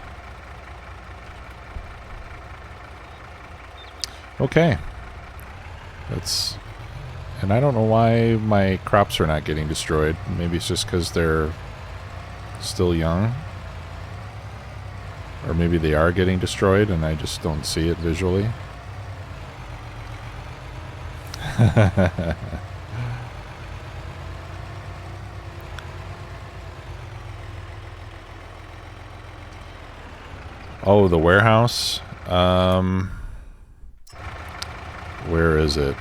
Okay. That's... And I don't know why my crops are not getting destroyed. Maybe it's just because they're still young. Or maybe they are getting destroyed and I just don't see it visually. Oh, the warehouse? Where is it?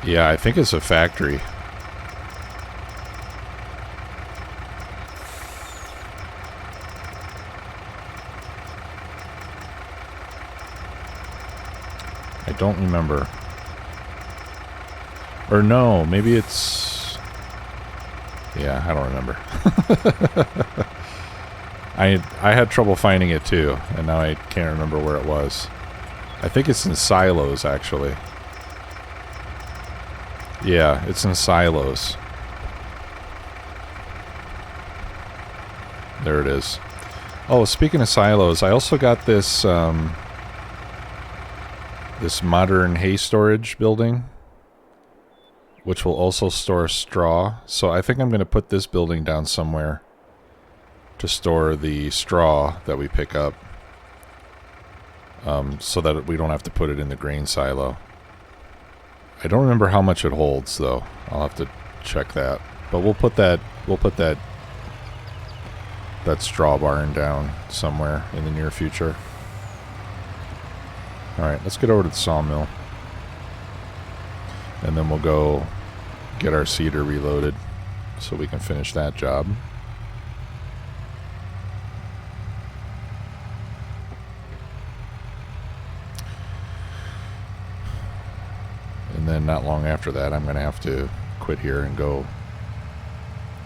Yeah, I think it's a factory. I don't remember. Or no, maybe it's... Yeah, I don't remember. I had trouble finding it too, and now I can't remember where it was. I think it's in silos, actually. Yeah, it's in silos. There it is. Oh, speaking of silos, I also got this this modern hay storage building, which will also store straw. So I think I'm going to put this building down somewhere to store the straw that we pick up, so that we don't have to put it in the grain silo. I don't remember how much it holds, though. I'll have to check that. But we'll put that straw barn down somewhere in the near future. All right, let's get over to the sawmill, and then we'll go get our cedar reloaded so we can finish that job. And then not long after that, I'm going to have to quit here and go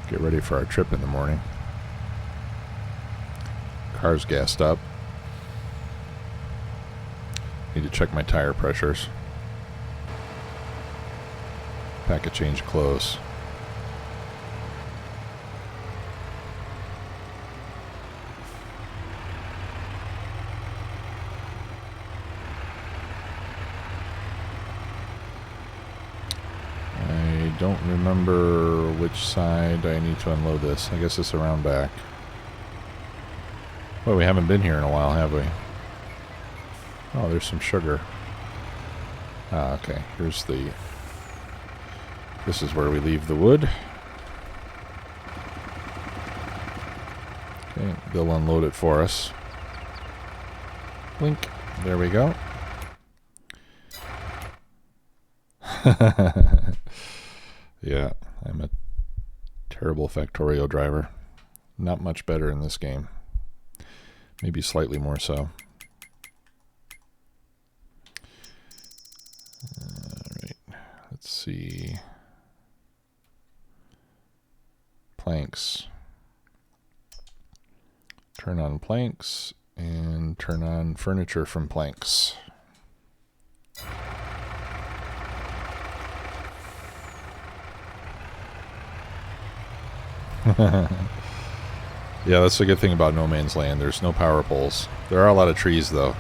get ready for our trip in the morning. Car's gassed up. Need to check my tire pressures. Pack a change of clothes. I don't remember which side I need to unload this. I guess it's around back. Well, we haven't been here in a while, have we? Oh, there's some sugar. Ah, okay. Here's the... This is where we leave the wood. Okay, they'll unload it for us. Blink. There we go. Yeah, I'm a terrible Factorio driver. Not much better in this game. Maybe slightly more so. Alright, let's see. Planks. Turn on planks and turn on furniture from planks. Yeah, that's the good thing about No Man's Land. There's no power poles. There are a lot of trees, though.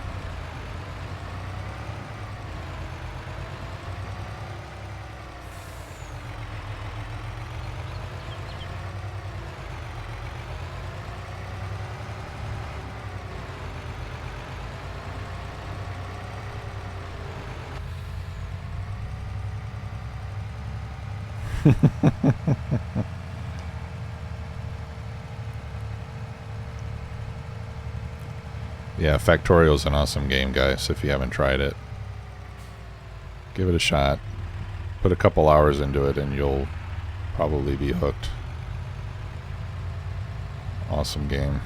Yeah, Factorio's an awesome game, guys, if you haven't tried it. Give it a shot. Put a couple hours into it and you'll probably be hooked. Awesome game.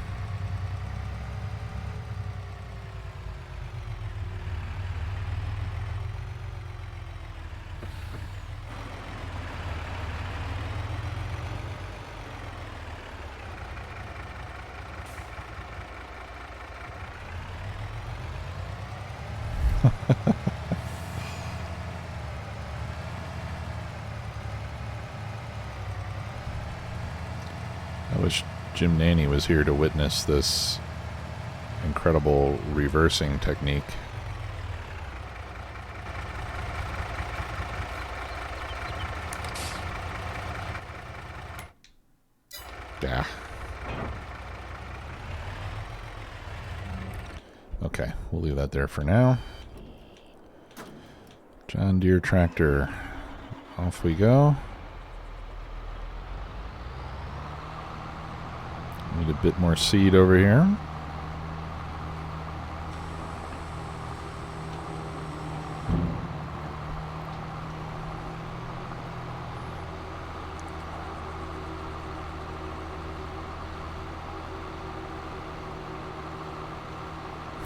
I wish Jim Nanny was here to witness this incredible reversing technique. Yeah. Okay, we'll leave that there for now. John Deere tractor. Off we go. Need a bit more seed over here.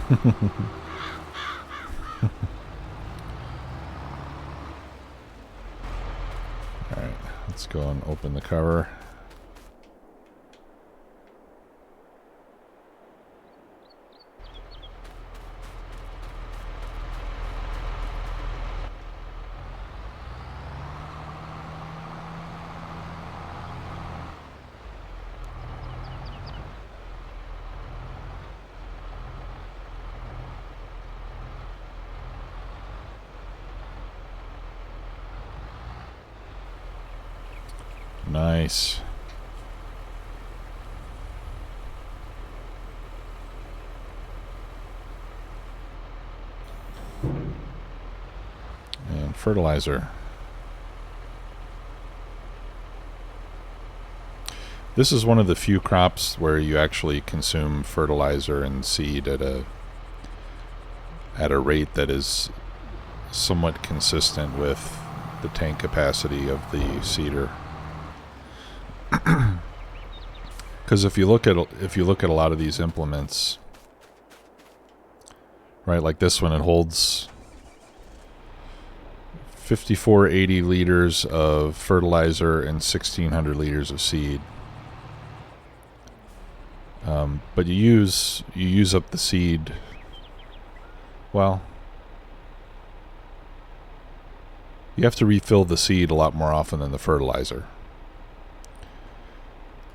Alright, let's go and open the cover. Nice. And fertilizer. This is one of the few crops where you actually consume fertilizer and seed at a rate that is somewhat consistent with the tank capacity of the seeder. Because if you look at a lot of these implements, right, like this one, it holds 5480 liters of fertilizer and 1600 liters of seed. But you use up the seed. Well, you have to refill the seed a lot more often than the fertilizer,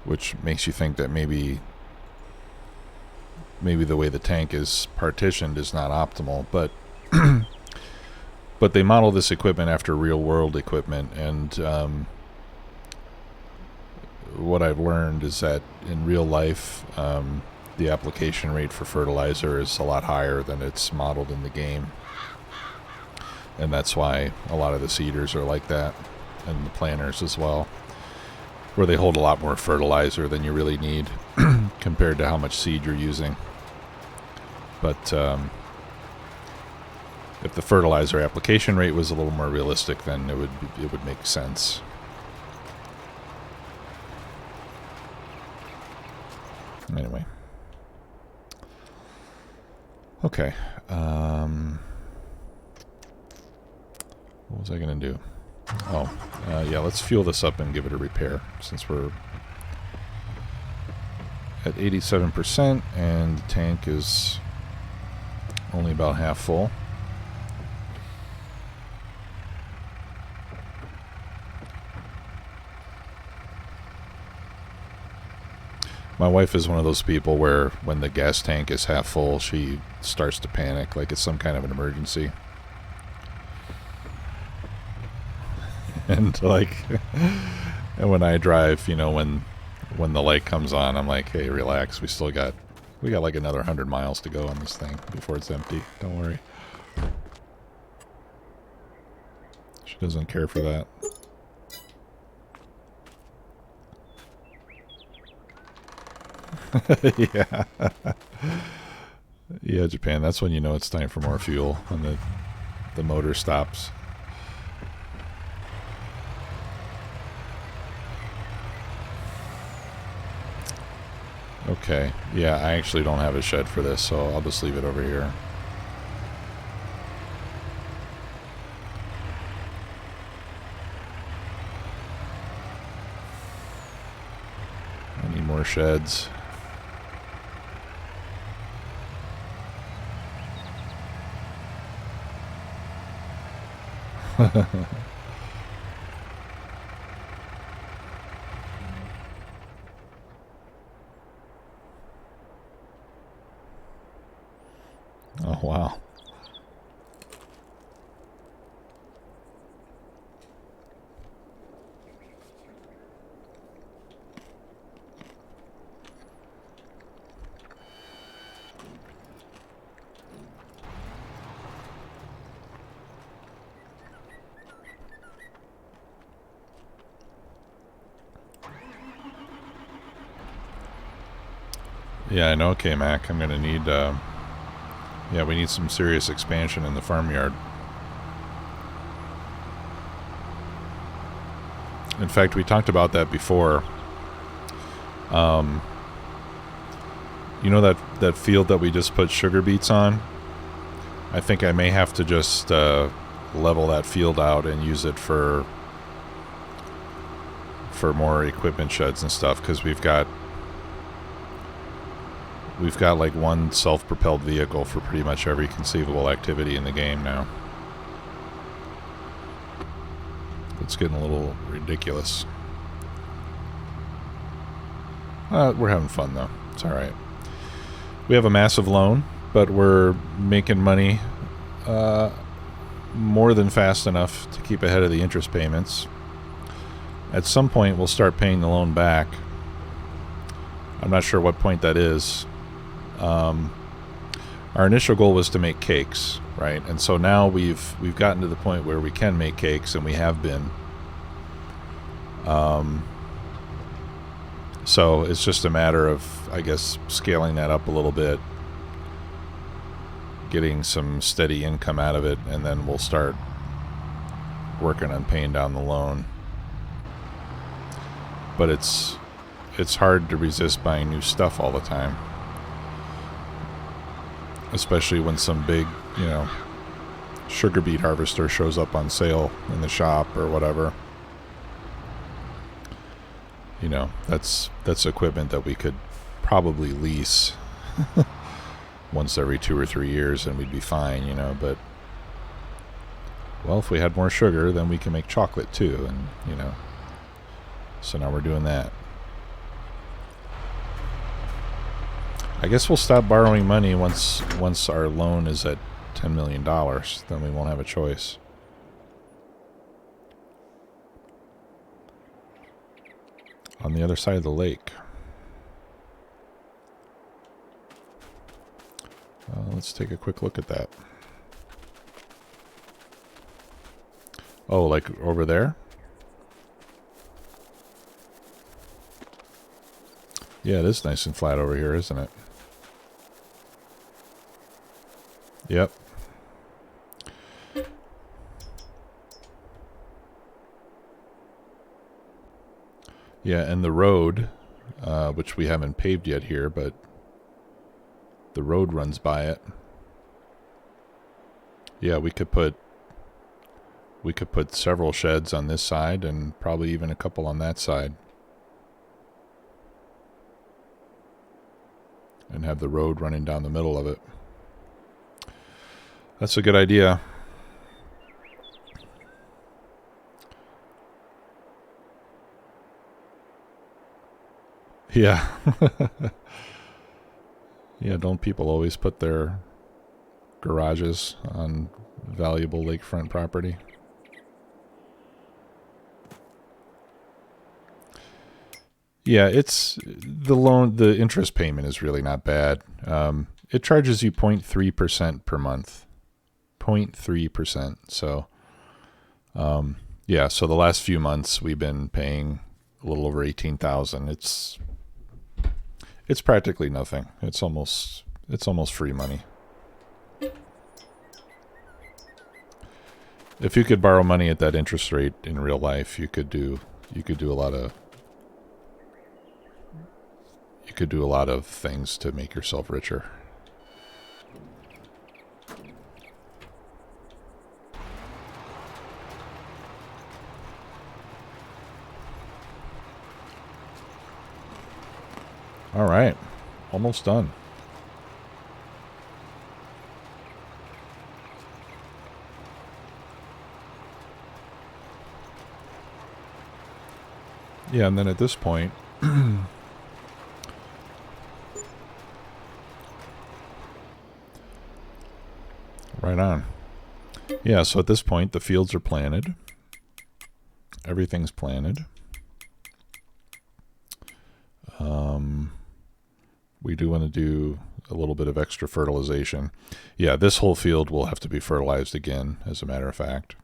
which makes you think that maybe the way the tank is partitioned is not optimal. But but they model this equipment after real world equipment, and what I've learned is that in real life, the application rate for fertilizer is a lot higher than it's modeled in the game, and that's why a lot of the seeders are like that, and the planters as well, where they hold a lot more fertilizer than you really need compared to how much seed you're using. But if the fertilizer application rate was a little more realistic, then it would make sense. Anyway. Okay. What was I going to do? Oh, yeah, let's fuel this up and give it a repair, since we're at 87% and the tank is only about half full. My wife is one of those people where when the gas tank is half full, she starts to panic like it's some kind of an emergency. And and when I drive, when the light comes on, I'm like, hey, relax, we got like another 100 miles to go on this thing before it's empty. Don't worry. She doesn't care for that. Yeah. Yeah, Japan, that's when you know it's time for more fuel, when the motor stops. Okay, yeah, I actually don't have a shed for this, so I'll just leave it over here. I need more sheds. Oh, wow. Yeah, I know. Okay, Mac, I'm gonna need, yeah, we need some serious expansion in the farmyard. In fact, we talked about that before. You know that field that we just put sugar beets on? I think I may have to just level that field out and use it for more equipment sheds and stuff, because we've got like one self-propelled vehicle for pretty much every conceivable activity in the game now. It's getting a little ridiculous. We're having fun though. It's all right. We have a massive loan, but we're making money more than fast enough to keep ahead of the interest payments. At some point, we'll start paying the loan back. I'm not sure what point that is. Our initial goal was to make cakes, right? And so now we've gotten to the point where we can make cakes, and we have been. So it's just a matter of, I guess, scaling that up a little bit, getting some steady income out of it, and then we'll start working on paying down the loan. But it's hard to resist buying new stuff all the time, especially when some big, sugar beet harvester shows up on sale in the shop or whatever. That's equipment that we could probably lease once every 2 or 3 years and we'd be fine, but well, if we had more sugar, then we can make chocolate too, and so now we're doing that. I guess we'll stop borrowing money once our loan is at $10 million. Then we won't have a choice. On the other side of the lake. Let's take a quick look at that. Oh, like over there? Yeah, it is nice and flat over here, isn't it? Yep. Yeah, and the road, which we haven't paved yet here, but the road runs by it. Yeah, we could put several sheds on this side and probably even a couple on that side. And have the road running down the middle of it. That's a good idea. Yeah. Yeah, don't people always put their garages on valuable lakefront property? Yeah, it's the interest payment is really not bad. It charges you 0.3% per month. 0.3%. So, yeah, so the last few months we've been paying a little over $18,000. It's practically nothing. It's almost free money. If you could borrow money at that interest rate in real life, you could do a lot of things to make yourself richer. All right, almost done. Yeah, and then at this point, right on. Yeah, so at this point, the fields are planted. Everything's planted. We do want to do a little bit of extra fertilization. Yeah, this whole field will have to be fertilized again, as a matter of fact.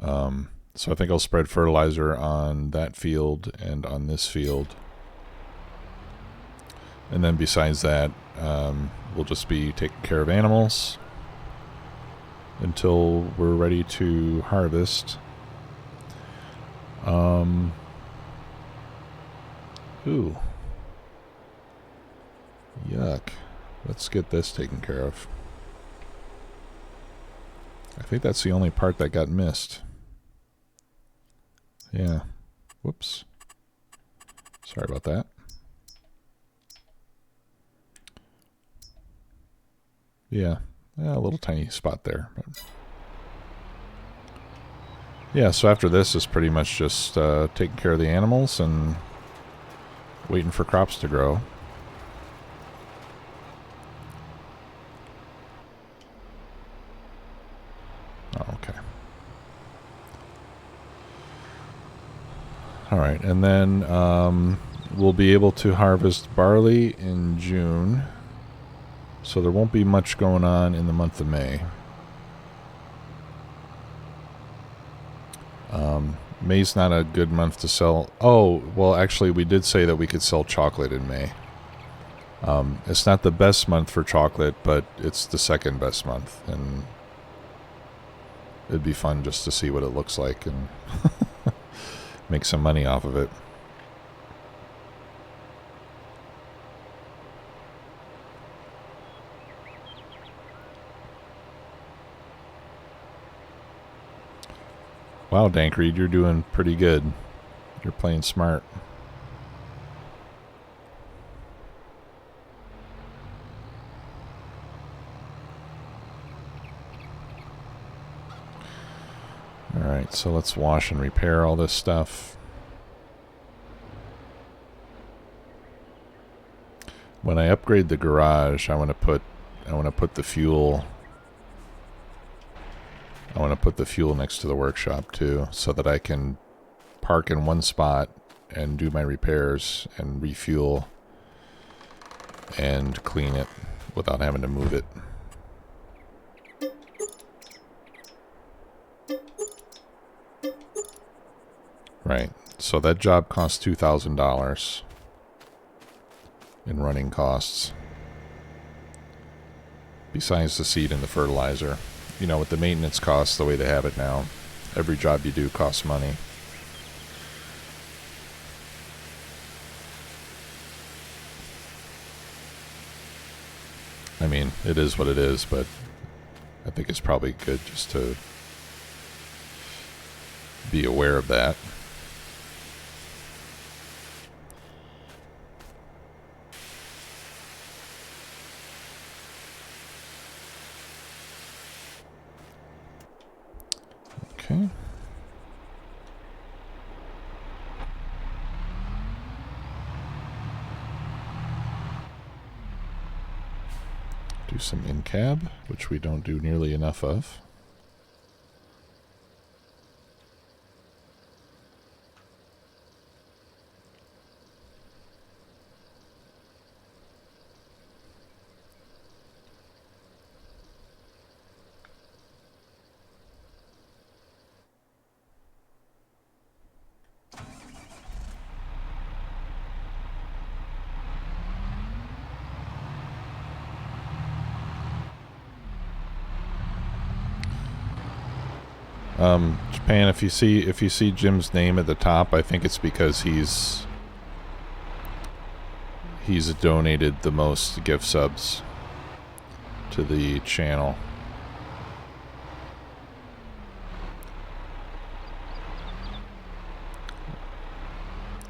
So I think I'll spread fertilizer on that field and on this field. And then besides that, we'll just be taking care of animals until we're ready to harvest. Ooh. Yuck. Let's get this taken care of. I think that's the only part that got missed. Yeah. Whoops. Sorry about that. Yeah. A little tiny spot there. But yeah, so after this is pretty much just taking care of the animals and waiting for crops to grow. Oh, okay. All right, and then we'll be able to harvest barley in June, so there won't be much going on in the month of May. May's not a good month to sell. Oh, well, actually, we did say that we could sell chocolate in May. It's not the best month for chocolate, but it's the second best month, and it'd be fun just to see what it looks like and make some money off of it. Wow, Dankreed, you're doing pretty good. You're playing smart. Alright, so let's wash and repair all this stuff. When I upgrade the garage, I want to put the fuel. I want to put the fuel next to the workshop too, so that I can park in one spot and do my repairs and refuel and clean it without having to move it. Right, so that job costs $2,000 in running costs, besides the seed and the fertilizer. You know, with the maintenance costs the way they have it now, every job you do costs money. I mean, it is what it is, but I think it's probably good just to be aware of that. Okay. Do some in-cab, which we don't do nearly enough of. Japan, if you see Jim's name at the top, I think it's because he's donated the most gift subs to the channel.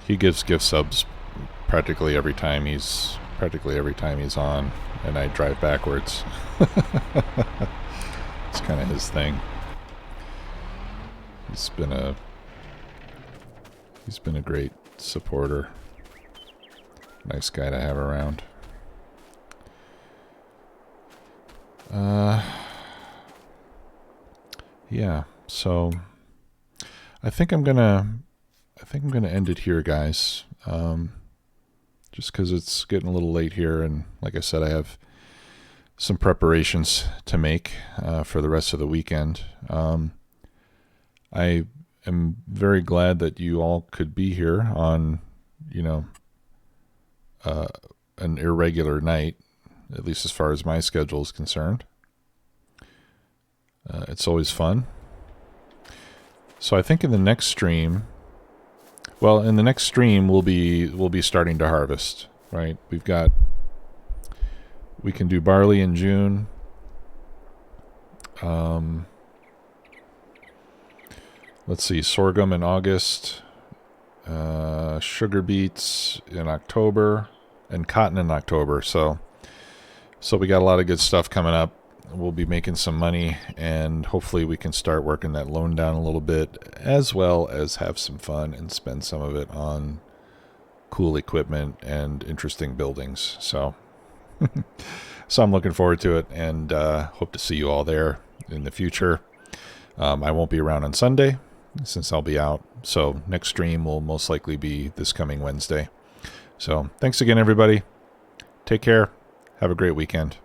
He gives gift subs practically every time he's on, and I drive backwards. It's kind of his thing. He's been a great supporter. Nice guy to have around. Yeah, so I think I'm gonna end it here, guys. Just because it's getting a little late here, and like I said, I have some preparations to make for the rest of the weekend. I am very glad that you all could be here on, an irregular night, at least as far as my schedule is concerned. It's always fun. So I think in the next stream, we'll be starting to harvest, right? We've got We can do barley in June. Let's see, sorghum in August, sugar beets in October, and cotton in October. So we got a lot of good stuff coming up. We'll be making some money, and hopefully we can start working that loan down a little bit, as well as have some fun and spend some of it on cool equipment and interesting buildings. So I'm looking forward to it, and hope to see you all there in the future. I won't be around on Sunday since I'll be out. So next stream will most likely be this coming Wednesday. So thanks again, everybody. Take care. Have a great weekend.